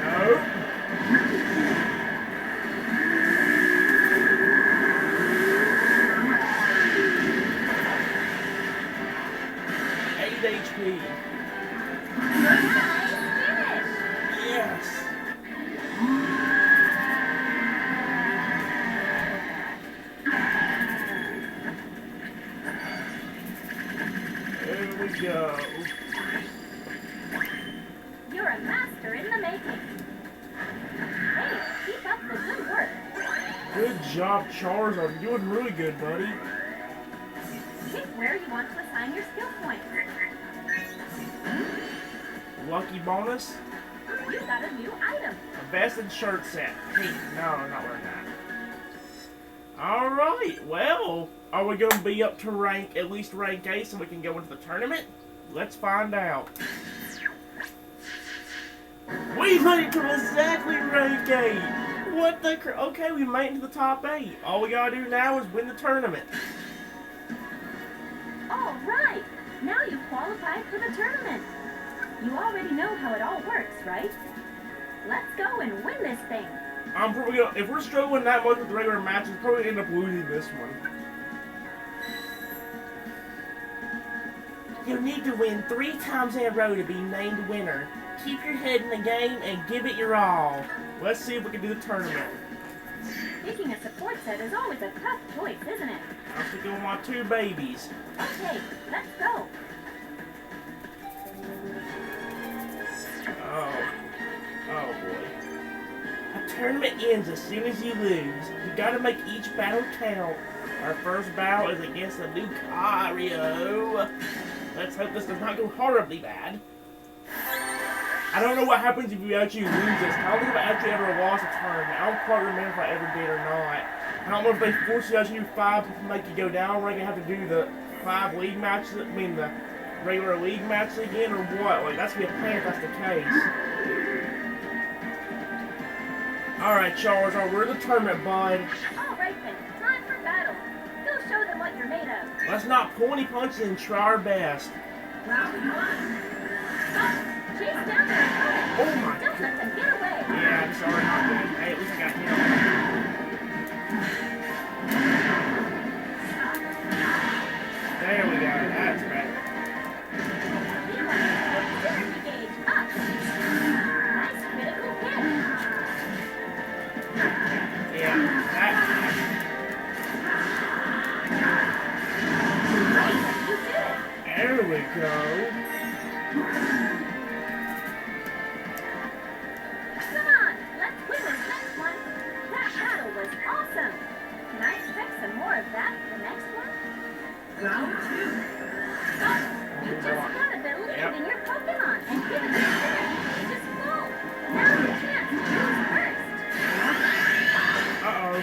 No. HP. Nice finish. Yes. There we go. You're a master in the making. Hey, keep up the good work. Good job, Charizard. You're doing really good, buddy. Pick where you want to assign your skill points. Lucky bonus. You got a new item. A vest and shirt set. Hey, no, I'm not wearing that. Alright, well, are we going to be up to rank, at least rank 8 so we can go into the tournament? Let's find out. We made it to exactly rank 8! What the okay, we made it to the top 8. All we gotta do now is win the tournament. All right. Now you've qualified for the tournament. You already know how it all works, right? Let's go and win this thing. I'm probably gonna, if we're struggling that much with the regular matches, we're probably gonna end up losing this one. You need to win 3 times in a row to be named winner. Keep your head in the game and give it your all. Let's see if we can do the tournament. Picking a support set is always a tough choice, isn't it? I'm sticking with my 2 babies. Okay, let's go. Oh boy. A tournament ends as soon as you lose. You gotta make each battle count. Our first battle is against the new Lucario. Let's hope this does not go horribly bad. I don't know what happens if you actually lose this. I don't think I've actually ever lost a tournament. I don't quite remember if I ever did or not. I don't know if they force you to actually do 5 to make you go down, or you have to do the 5 league matches, I mean the regular league matches again, or what. Like, that's gonna be a pain if that's the case. Alright, Charizard, we're in the tournament, bud. Alright then, time for battle. Go show them what you're made of. Let's not pull any punches and try our best. Round 1. Stop. Chase down their opponent. Oh my Don't let them get away. Yeah, I'm sorry, not good. Hey, at least I got hit. There we go, that's better. Synergy gauge up. Nice critical hit. Yeah, that. You did it. There we go. Come on, let's win this next one. That battle was awesome. Can I expect some more of that the next one? Round 2. You just gotta believe in your Pokemon and give it your synergy gauge is full. Now's your chance to choose first. Uh-oh.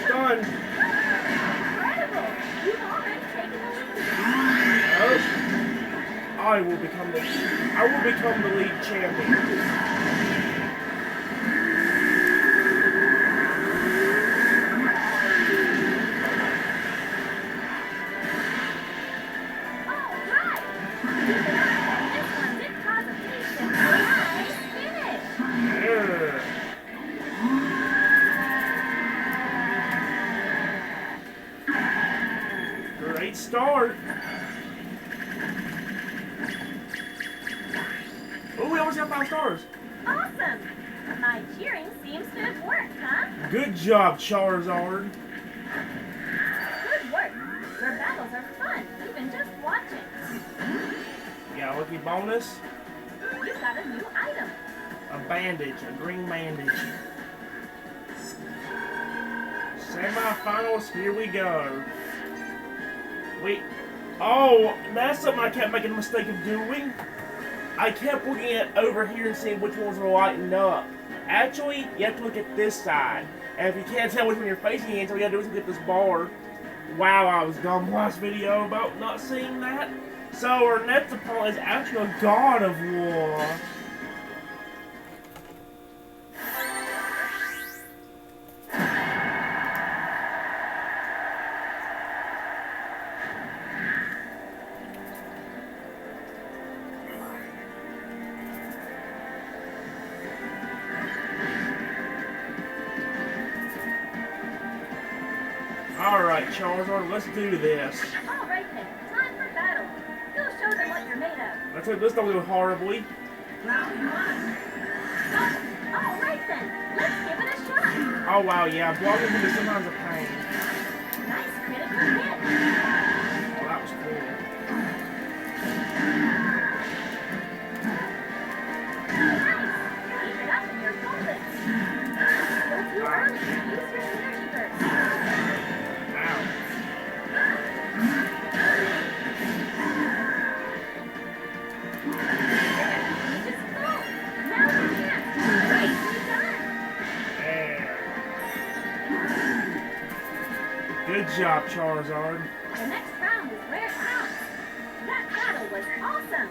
Done. Incredible! You've already taken the lead. Oh. I will become the league champion. Great start. Oh, we almost got 5 stars. Awesome! My cheering seems to have worked, huh? Good job, Charizard. Good work. Your battles are fun, even just watching. You got a lucky bonus. You got a new item. A bandage, a green bandage. Semi-finals, here we go. Oh, that's something I kept making a mistake of doing. I kept looking at over here and seeing which ones were lighting up. Actually, you have to look at this side. And if you can't tell which one you're facing against, all you gotta do is look at this bar. Wow, I was dumb last video about not seeing that. So our next opponent is actually a God of War. Alright, Charizard, let's do this. All right then, time for battle. Go show them what you're made of. Let's hope this don't go horribly. All right then, let's give it a shot. Oh wow, yeah, blocking can be sometimes a pain. Nice critical hit. Oh, that was cool. Nice. Keep it up and you're golden. Still too early to use your synergy burst. Ow. Just go. Now's your chance. Nicely done. There. Good job, Charizard. The next round is where it counts. That battle was awesome.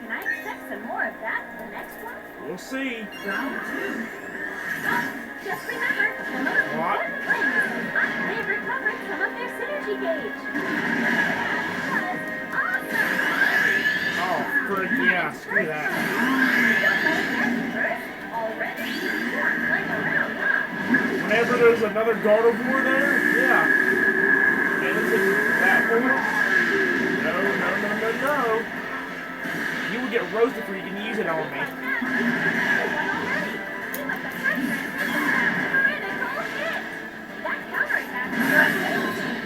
Can I expect some more of that the next one? We'll see. Just remember, the most What? important thing is that they've recovered some of their synergy gauge. That was awesome! Oh, frick, yeah, screw that. Already? You aren't playing around, huh? Whenever there's another Gardevoir there, yeah. Okay, let's hit that one. No. You will get roasted before you can use it on me. Like that, you won already. Keep up the pressure and hit that critical hit. That counterattack was amazing.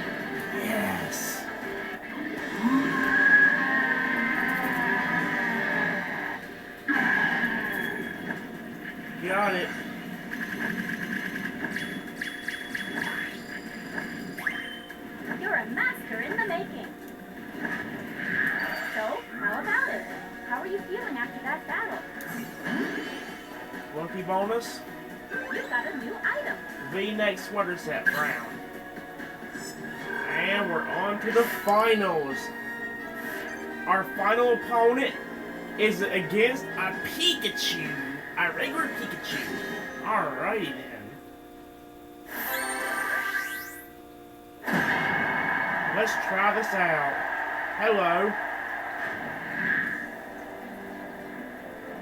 Yes. Got it. You're a master in the making. So, how about it? How are you feeling after that battle? Lucky bonus. You got a new item. V-neck sweater set brown. And we're on to the finals. Our final opponent is against a Pikachu. A regular Pikachu. Alrighty then. Let's try this out. Hello.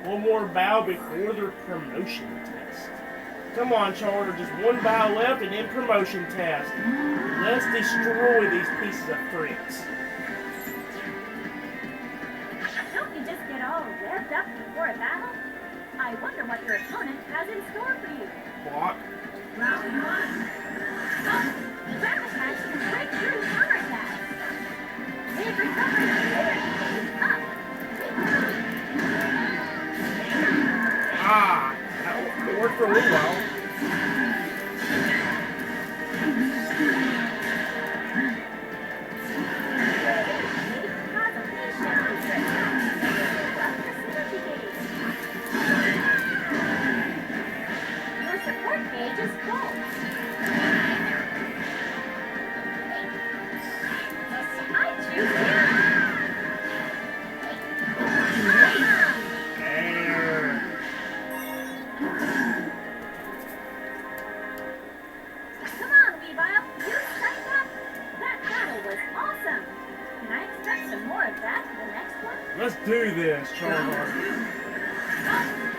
One more bow before their promotion test. Come on, Charter, just one bow left and then promotion test. Let's destroy these pieces of tricks. Don't you just get all revved up before a battle? I wonder what your opponent has in store for you. Block. Round one. Grab attacks can break through counterattacks. They've recovered their synergy up. Ah, that worked for a little while. Your support gauge is full. I choose you. There. Come on, Weavile. You signed up. That battle was awesome. Can I expect some more of that for the next one? Let's do this, Charizard.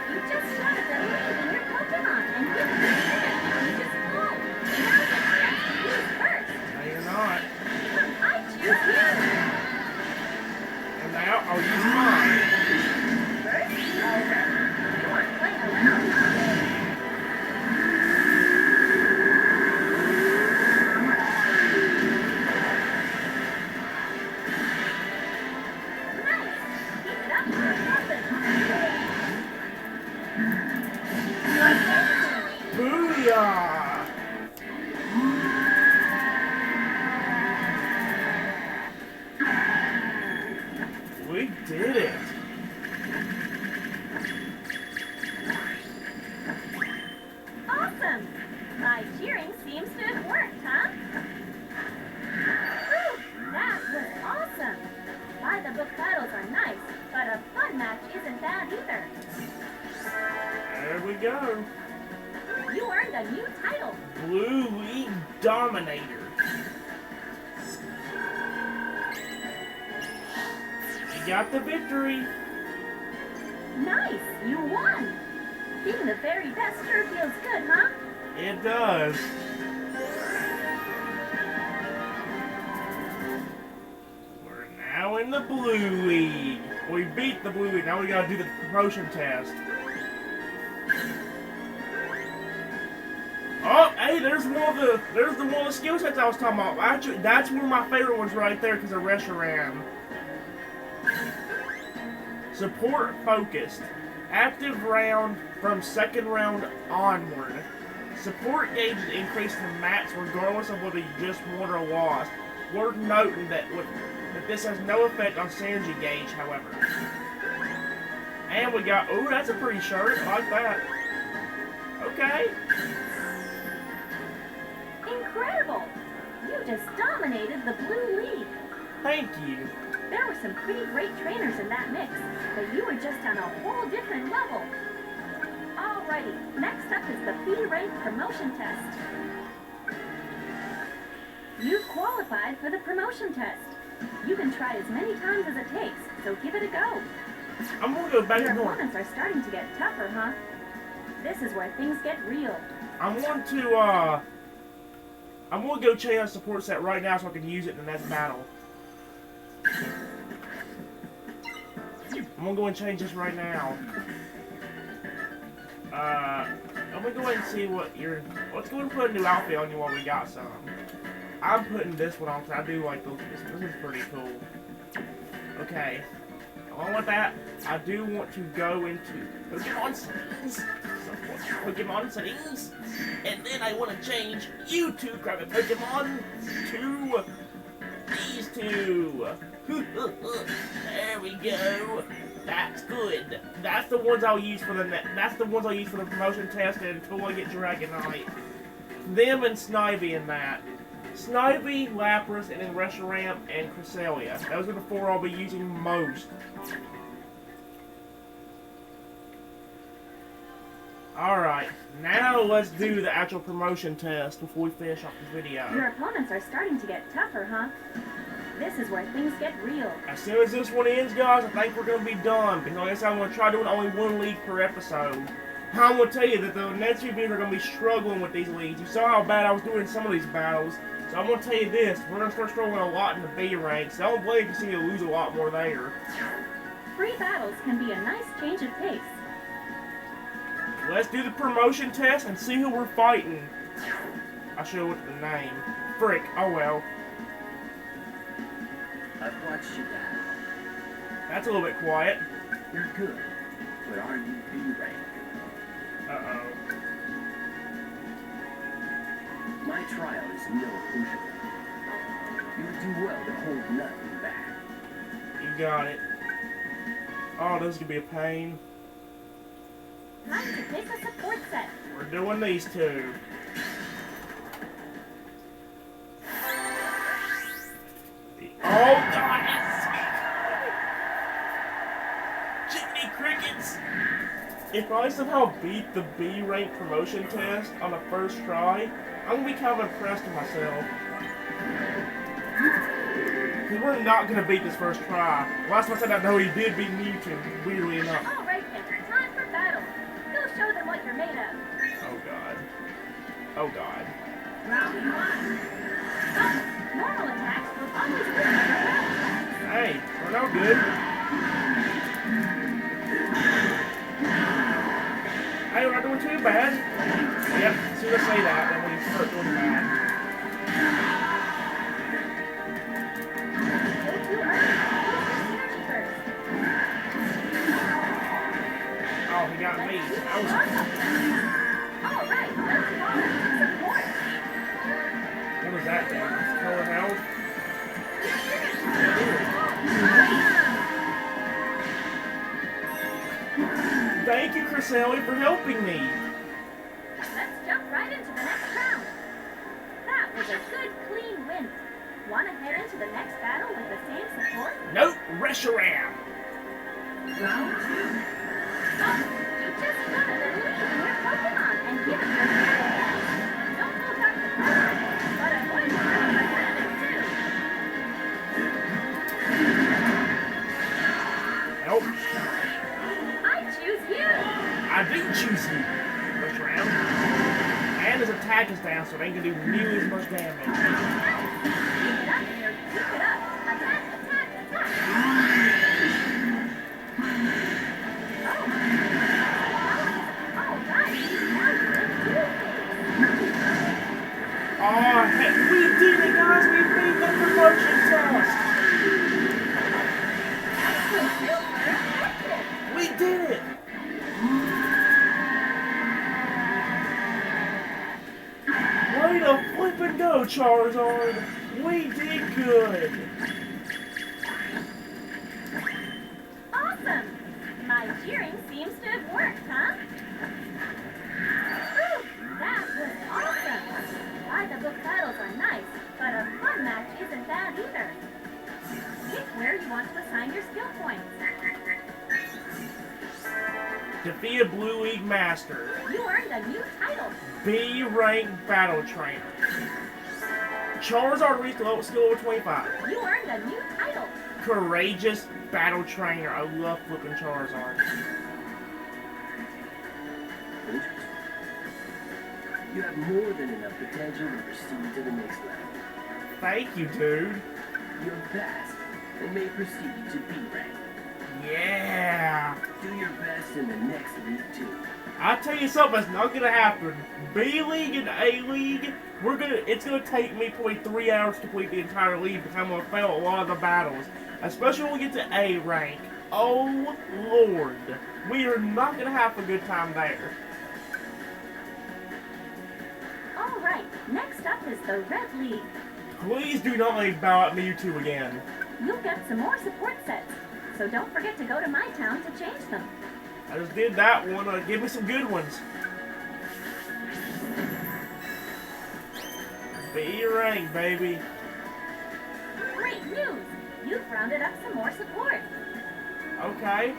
You just shot a believe in your Pokemon and you just full. Now's your chance to use first. No, you're not. I choose you. And now I'll use mine. First? Already? You aren't playing around. Nice. Keep it up. You're golden. Booyah! We did it. Awesome! My cheering seems to have worked, huh? Whew, that was awesome! By-the-book battles are nice, but a fun match isn't bad either. There we go. You earned a new title. Blue League Dominator. We got the victory. Nice! You won! Being the very best sure feels good, huh? It does. in the Blue League. We beat the Blue League. Now we gotta do the promotion test. Oh, hey, there's the one of the skill sets I was talking about. Actually, that's one of my favorite ones right there because of Reshiram. Support focused. Active round from second round onward. Support gauges increase to max regardless of whether you just won or lost. Worth noting that this has no effect on synergy gauge, however. And we got, ooh, that's a pretty shirt. I like that. Okay. Incredible! You just dominated the Blue League. Thank you. There were some pretty great trainers in that mix, but you were just on a whole different level. Alrighty, next up is the B-rank promotion test. You've qualified for the promotion test. You can try as many times as it takes, so give it a go. I'm gonna go back Your and forth. opponents are starting to get tougher, huh? This is where things get real. I'm gonna go change our support set right now so I can use it in the next battle. I'm gonna go and change this right now. I'm gonna go ahead and see let's go and put a new outfit on you while we got some. I'm putting this one on because I do like this one's pretty cool. Okay. Along with that, I do want to go into Pokemon settings. Pokemon settings. And then I want to change you two private Pokemon to these two. There we go. That's good. That's the ones I'll use for the promotion test until I get Dragonite. Them and Snivy in that. Snivy, Lapras, and then Reshiram and Cresselia. Those are the four I'll be using most. Alright, now let's do the actual promotion test before we finish off the video. Your opponents are starting to get tougher, huh? This is where things get real. As soon as this one ends, guys, I think we're going to be done. Because like I said, I'm going to try doing only one league per episode. I'm going to tell you that the next few videos are going to be struggling with these leagues. You saw how bad I was doing some of these battles. So I'm going to tell you this, we're going to start struggling a lot in the B rank. So I don't blame you to see you lose a lot more there. Free battles can be a nice change of pace. Let's do the promotion test and see who we're fighting. I should have looked at the name. Frick, oh well. I've watched you battle. That's a little bit quiet. You're good, but are you B-rank? Uh-oh. My trial is no crucial. You would do well to hold nothing back. You got it. Oh, this is going to be a pain. Time to pick a support set. We're doing these two. Oh, God! Jiminy Crickets! If I somehow beat the B rank promotion test on the first try, I'm going to be kind of impressed with myself. Because we're not going to beat this first try. Last time I said that, no, he did beat Mewtwo, weirdly enough. All right, then. Time for battle. Go show them what you're made of. Oh, God. Oh, God. Round one. Normal attacks will always work. Hey, we're no good. Hey, we're not doing too bad. Yep, as soon as I say that, then we start doing bad. Go too early. Use your synergy first. Oh, he got me. I was... All right, let's go. Support. What was that thing? Color health? Thank you, Cresselia, for helping me. Let's jump right into the next round. That was a good, clean win. Want to head into the next battle with the same support? Nope, Reshiram. Round two. You just gotta believe in your Pokemon and give it your best. Don't hold up the pressure, but avoid being repetitive too. Nope, I choose you. I do choose you. Reshiram. And his attack is down, so they can do nearly as much damage. Keep it up, nerd. Keep it up. Attack, attack, attack. Charizard. We did good. Awesome! My cheering seems to have worked, huh? Whew, that was awesome! By-the-book battles are nice, but a fun match isn't bad either. Pick where you want to assign your skill points. Defeat a Blue League Master. You earned a new title. B rank Battle Trainer. Charizard reached skill level 25. You earned a new title. Courageous Battle Trainer. I love flipping Charizard. You have more than enough potential to proceed to the next level. Thank you, dude. You're fast and may proceed to B rank. Yeah. Do your best in the next league too. I'll tell you something that's not gonna happen. B League and A League, it's gonna take me probably 3 hours to complete the entire league because I'm gonna fail a lot of the battles. Especially when we get to A rank. Oh Lord. We are not gonna have a good time there. Alright, next up is the Red League. Please do not let me bow out Mewtwo again. You'll get some more support sets, so don't forget to go to my town to change them. I just did that one. Give me some good ones. B rank, baby. Great news! You've rounded up some more support. Okay.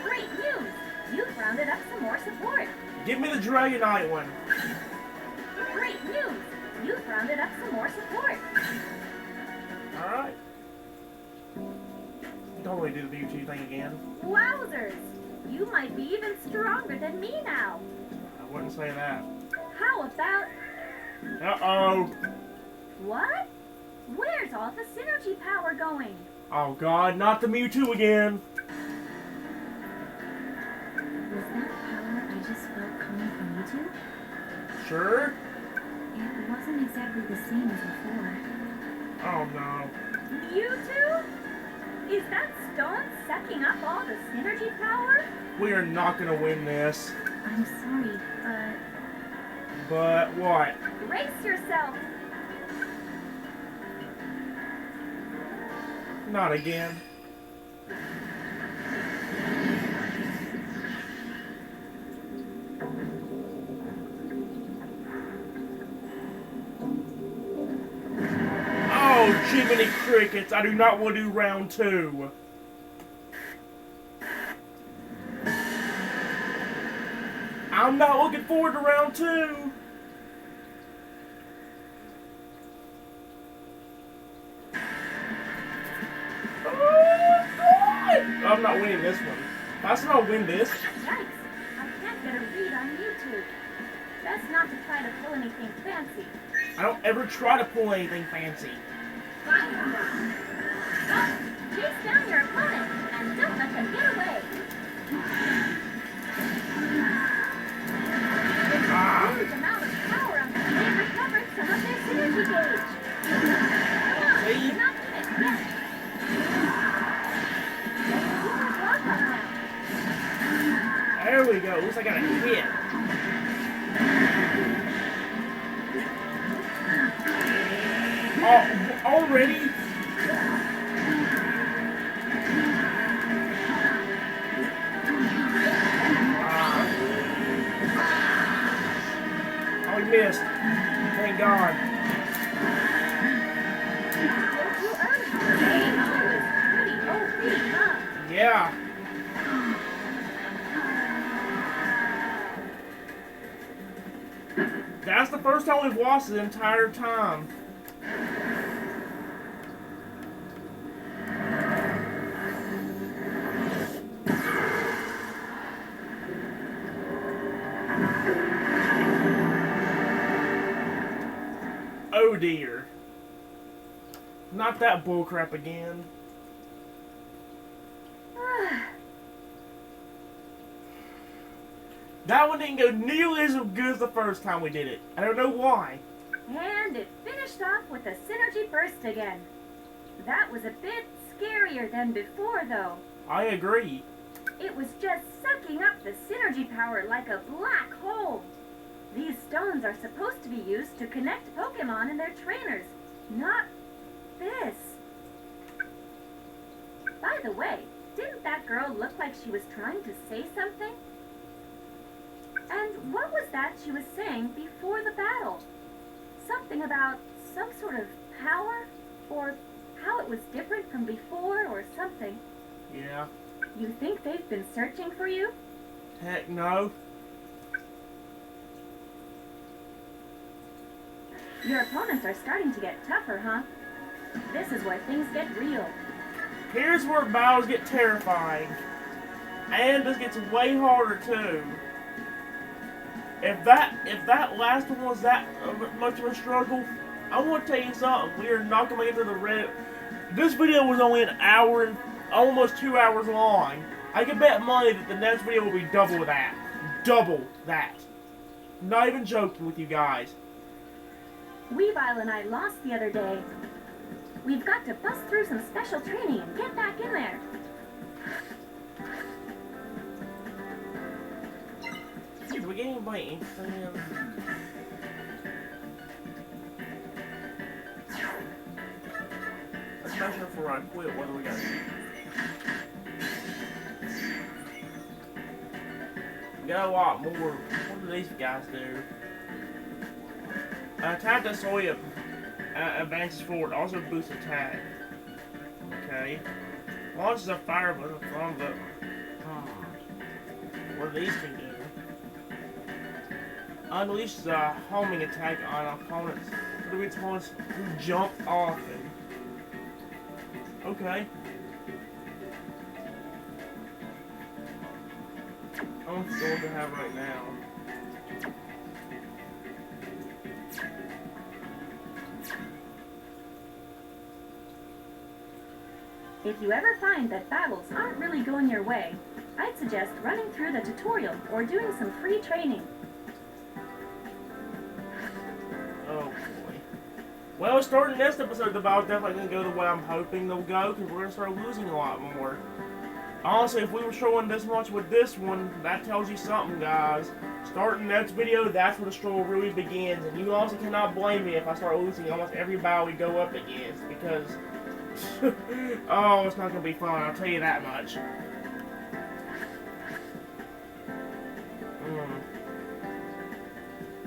Great news! You've rounded up some more support. Give me the Dragonite one. Great news! You've rounded up some more support. Alright. Don't really do the Mewtwo thing again. Wowzers! You might be even stronger than me now. I wouldn't say that. How about... Uh-oh. What? Where's all the synergy power going? Oh god, not the Mewtwo again. Was that power I just felt coming from you two? Sure? It wasn't exactly the same as before. Oh no. You two? Is that stone sucking up all the synergy power? We are not gonna win this. I'm sorry, but But what? Brace yourself. Not again. Oh, Jiminy Crickets, I do not want to do round 2. I'm not looking forward to round 2. Oh, God! I'm not winning this one. If I somehow win this, Yikes. I can't get a read on YouTube. Best not to try to pull anything fancy. I don't ever try to pull anything fancy. Chase down your opponent and don't let them get away. Ah. Huge amount of power up there. They've recovered some of their synergy gauge. Come on, See? you're not in it yet. Keep your block on that. There we go. At least I got a hit. Oh, already? Oh, he missed. Thank God. Don't you earn it? Hey, that was pretty OP, huh? Yeah. That's the first time we've lost the entire time. Oh dear. Not that bullcrap again. That one didn't go nearly as good as the first time we did it. I don't know why. And it finished off with a synergy burst again. That was a bit scarier than before, though. I agree. It was just sucking up the synergy power like a black hole. These stones are supposed to be used to connect Pokemon and their trainers, not this. By the way, didn't that girl look like she was trying to say something? And what was that she was saying before the battle? Something about some sort of power? Or how it was different from before or something. Yeah. You think they've been searching for you? Heck no. Your opponents are starting to get tougher, huh? This is where things get real. Here's where battles get terrifying. And this gets way harder too. If that last one was that much of a struggle, I want to tell you something. We are not going to make it to the red. This video was only an hour and almost 2 hours long. I can bet money that the next video will be double that. Double that. Not even joking with you guys. Weavile and I lost the other day. We've got to bust through some special training and get back in there. Did we get anybody anything in? Especially before I quit, what do we got? We got a lot more. What do these guys do? Attack the Soya advances forward, also boosts attack. Okay. Launches a fire button from the. What do these can do? Unleashes a homing attack on opponents. Opponents who jump off and. Okay. I want to see what they have right now. If you ever find that battles aren't really going your way, I'd suggest running through the tutorial or doing some free training. Oh boy. Well, starting next episode, the battle's definitely going to go the way I'm hoping they'll go, because we're going to start losing a lot more. Honestly, if we were showing this much with this one, that tells you something, guys. Starting next video, that's where the struggle really begins, and you also cannot blame me if I start losing almost every battle we go up against, because... oh, it's not going to be fun, I'll tell you that much.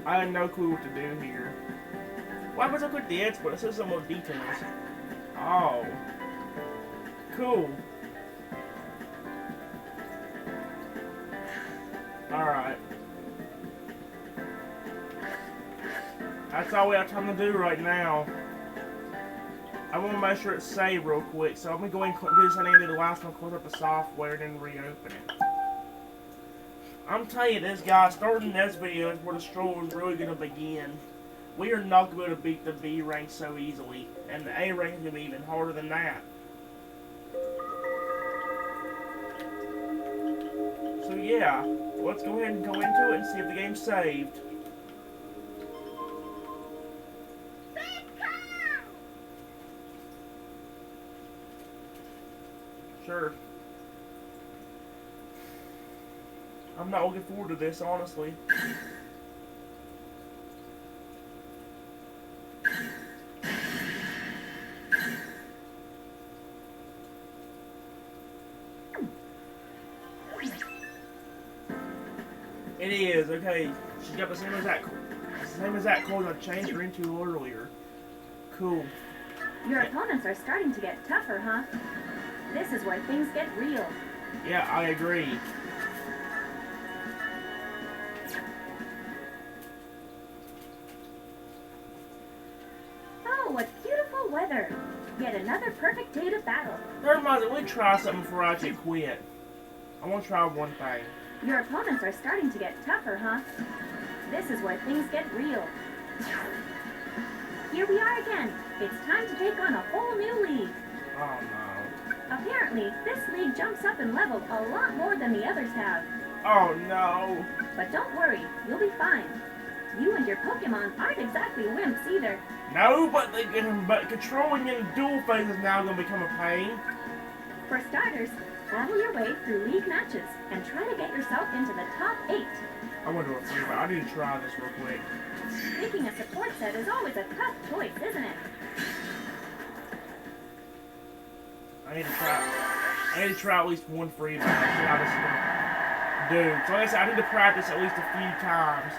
I had no clue what to do here. Why was I click the expert? It says some more details. Oh. Cool. Alright. That's all we have time to do right now. I want to make sure it's saved real quick, so I'm going to go ahead and do this. I need to do the last one, close up the software, and then reopen it. I'm telling you this, guys, starting this video is where the struggle is really going to begin. We are not going to beat the B rank so easily, and the A rank is going to be even harder than that. So yeah, let's go ahead and go into it and see if the game's saved. Sure. I'm not looking forward to this, honestly. It is, okay. She's got the same exact clothes I changed her into earlier. Cool. Your opponents are starting to get tougher, huh? This is where things get real. Yeah, I agree. Oh, what beautiful weather. Yet another perfect day to battle. Never mind, let me try something before I actually quit. I want to try one thing. Your opponents are starting to get tougher, huh? This is where things get real. Here we are again. It's time to take on a whole new league. Oh no. Apparently, this league jumps up in level a lot more than the others have. Oh no. But don't worry, you'll be fine. You and your Pokemon aren't exactly wimps either. No, but controlling in dual phase is now going to become a pain. For starters, Battle your way through league matches and try to get yourself into the top 8. I wonder what's here, but I need to try this real quick. Picking a support set is always a tough choice, isn't it? I need to try at least one free battle. See how this is gonna do. So like I said, I need to practice at least a few times.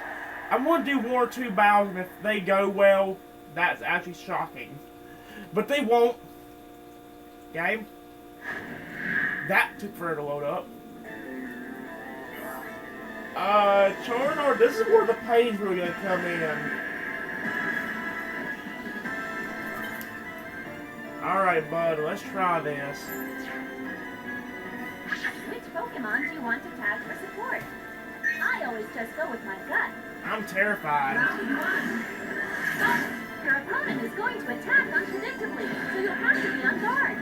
I'm gonna do 1 or 2 battles, and if they go well, that's actually shocking. But they won't. Game. That took forever to load up. Charizard, this is where the pain's really gonna come in. Alright, bud, let's try this. Which Pokemon do you want to tag for support? I always just go with my gut. I'm terrified. Round 1. Your opponent is going to attack unpredictably, so you'll have to be on guard.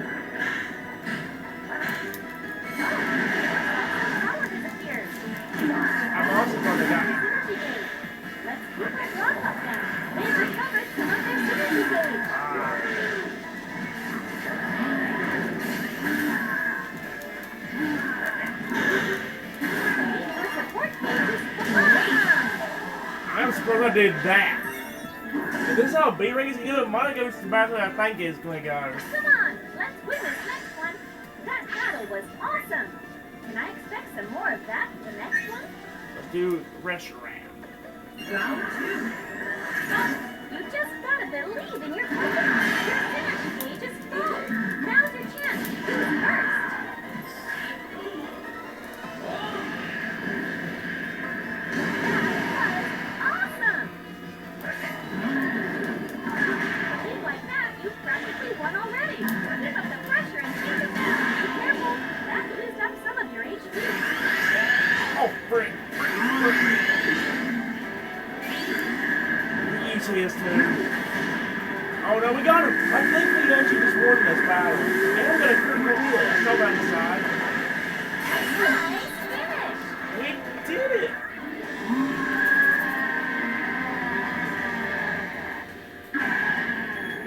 Power disappears. I'm also gonna die. Synergy gauge. Let's keep that rock up down. They've recovered some of their synergy gauge. Your support gauge is I'm supposed to do that. If this is how B ring is gonna go, mine goes to the battle I think it's gonna go. Come on, let's win this next one. That battle was awesome. Can I expect some more of that the next one? Let's do restaurant. Round 2. You just gotta believe in your Pokemon. Your synergy gauge is full. Now's your chance to do it first. Awesome! A team like that, you've practically won already. Keep up the pressure and take it down. Be careful. That used up some of your HP. Oh, frick. Use his too. Oh no, we got him. I think we actually just won this battle. And I'm gonna critical hit. That's all right inside. Nice finish! We did it.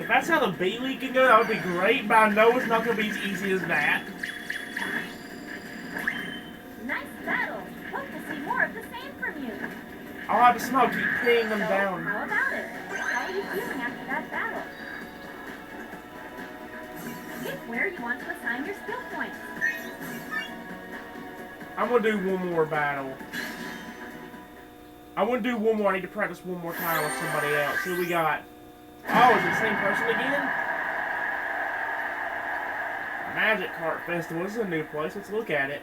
If that's how the B League can go, that would be great, but I know it's not gonna be as easy as that. Nice battle. Hope to see more of the same from you. I'll have to somehow keep pinning them So, down. how about it? How are you feeling after that battle? Pick where you want to assign your skill points. I'm gonna do one more battle. I want to do one more. I need to practice one more time with somebody else. Who we got? Oh, is it the same person again? Magic Kart Festival. This is a new place. Let's look at it.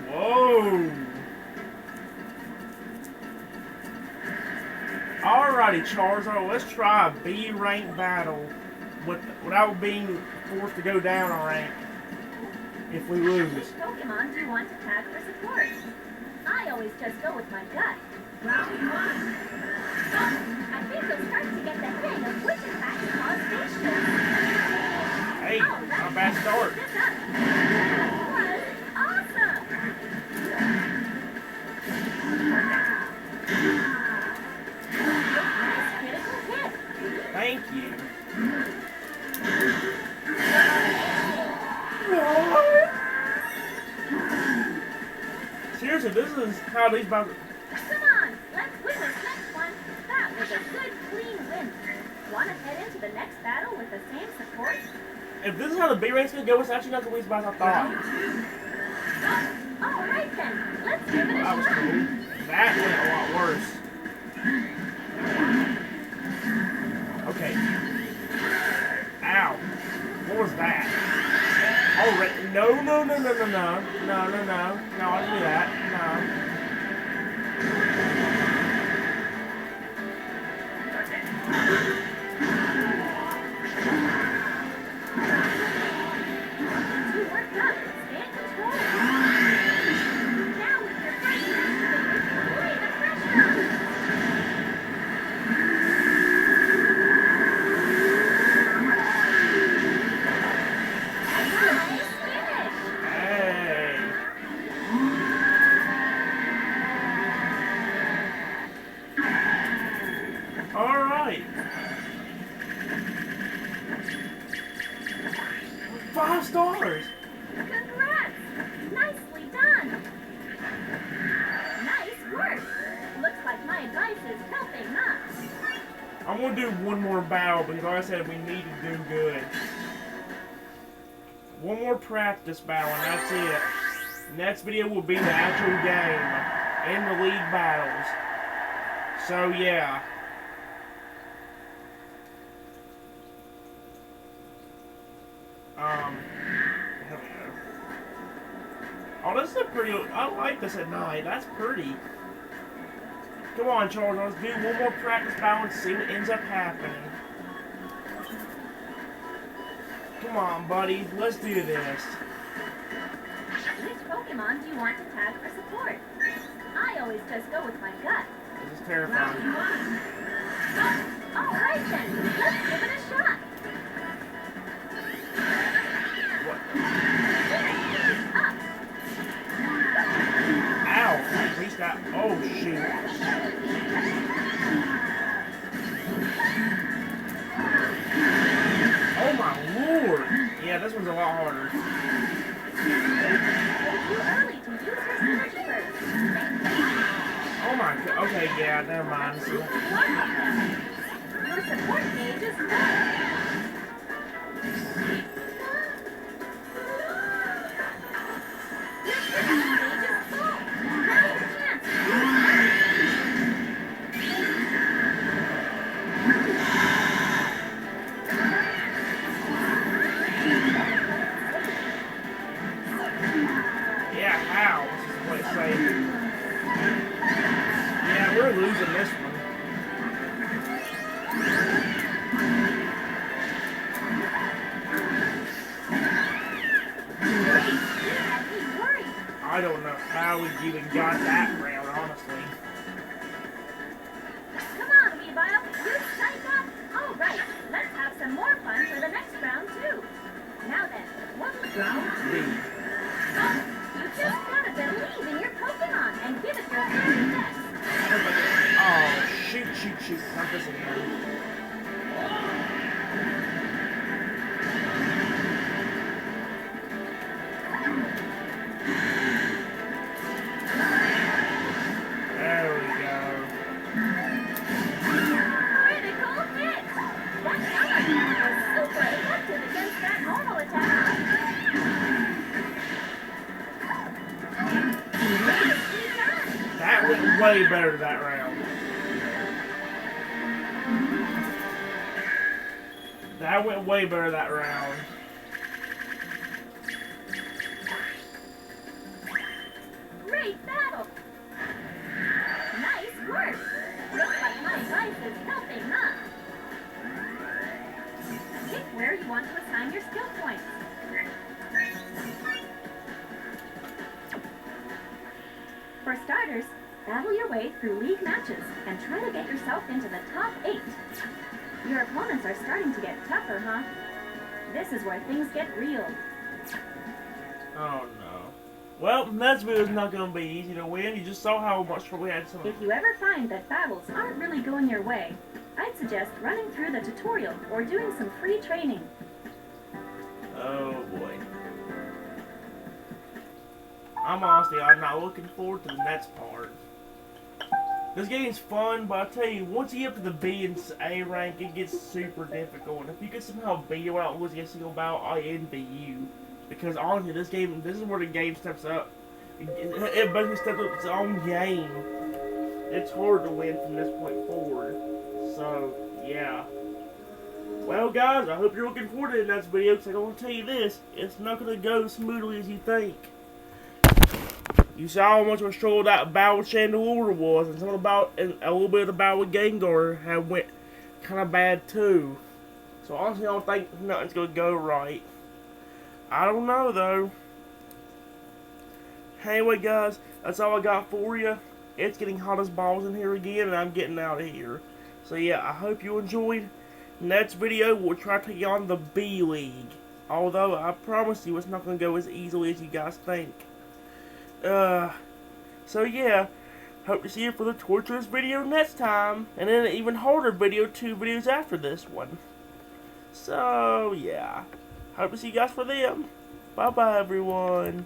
Whoa! Alrighty, Charizard. Let's try a B rank battle without being forced to go down a rank if we lose. Which Pokemon do you want to tag for support? I always just go with my gut. Round 1. I think you'll start to get the hang of which attacks cause facials. Hey, not a bad start. This up. That was awesome! Nice critical hit. Thank you. Seriously, this is how these battles. Come on, let's win this next one. That was a good, clean win. Want to head into the next battle with the same support? If this is how the B rank's gonna go, it's actually not gonna be as bad as I thought. All right then, let's give it a That was shot. cool. That went a lot worse. Okay. Ow. What was that? Oh, no, no, no, no, no, no. No, no, no. No, I didn't do that. You worked up. Stay in control. Now with your fighting activated, lay the pressure on. Nice finish. Hey. 5 stars! Congrats! Nicely done! Nice work! Looks like my advice is helping, huh? I'm gonna do one more battle because like I said, we need to do good. One more practice battle and that's it. Next video will be the actual game and the league battles. So yeah. Here we go. Oh, this is a pretty. I like this at night. That's pretty. Come on, Charles. Let's do one more practice battle and see what ends up happening. Come on, buddy. Let's do this. Which Pokemon do you want to tag for support? I always just go with my gut. This is terrifying. Alright then, let's give it a shot. What? Up. Ow! At least that. Oh, shoot. Oh, my lord. Yeah, this one's a lot harder. Way too early to use your synergy burst. Oh, my god. Okay, yeah, never mind. Your support gauge is full. Your synergy gauge is full. Now's your chance. Yeah, how? This is what it's saying. Yeah, we're losing this one. I don't know how we even got that round, honestly. Come on, Weavile, you psych up. All right, let's have some more fun for the next round too. Now then, what was round? B. You just gotta believe in your Pokemon and give it your very best. Oh, shoot. Not this again. There we go. Critical hit! That counter attack was super effective against that normal attack. Nicely done! That went way better that round. That went way better that round. Great battle! Nice work! Looks like my advice is helping, huh? Pick where you want to assign your skill points. For starters, battle your way through league matches and try to get yourself into the top 8. Your opponents are starting to get tougher, huh? This is where things get real. Oh no. Well, next video's not gonna be easy to win. You just saw how much trouble we had some. If you ever find that battles aren't really going your way, I'd suggest running through the tutorial or doing some free training. Oh boy. I'm not looking forward to the next part. This game's fun, but I tell you, once you get up to the B and A rank, it gets super difficult. And if you can somehow beat it without losing a single battle, I envy you. Because honestly, this is where the game steps up. It basically steps up its own game. It's hard to win from this point forward. So, yeah. Well, guys, I hope you're looking forward to the next video, because I'm going to tell you this, it's not going to go smoothly as you think. You saw how much of a struggle that battle with Chandelure was, and a little bit of the battle with Gengar had went kind of bad too. So honestly, I don't think nothing's going to go right. I don't know though. Anyway, guys, that's all I got for you. It's getting hot as balls in here again, and I'm getting out of here. So yeah, I hope you enjoyed. Next video, we'll try to take on the B League. Although I promise you, it's not going to go as easily as you guys think. So yeah, hope to see you for the torturous video next time, and then an even harder video 2 videos after this one. So yeah, Hope to see you guys for them. Bye bye, everyone.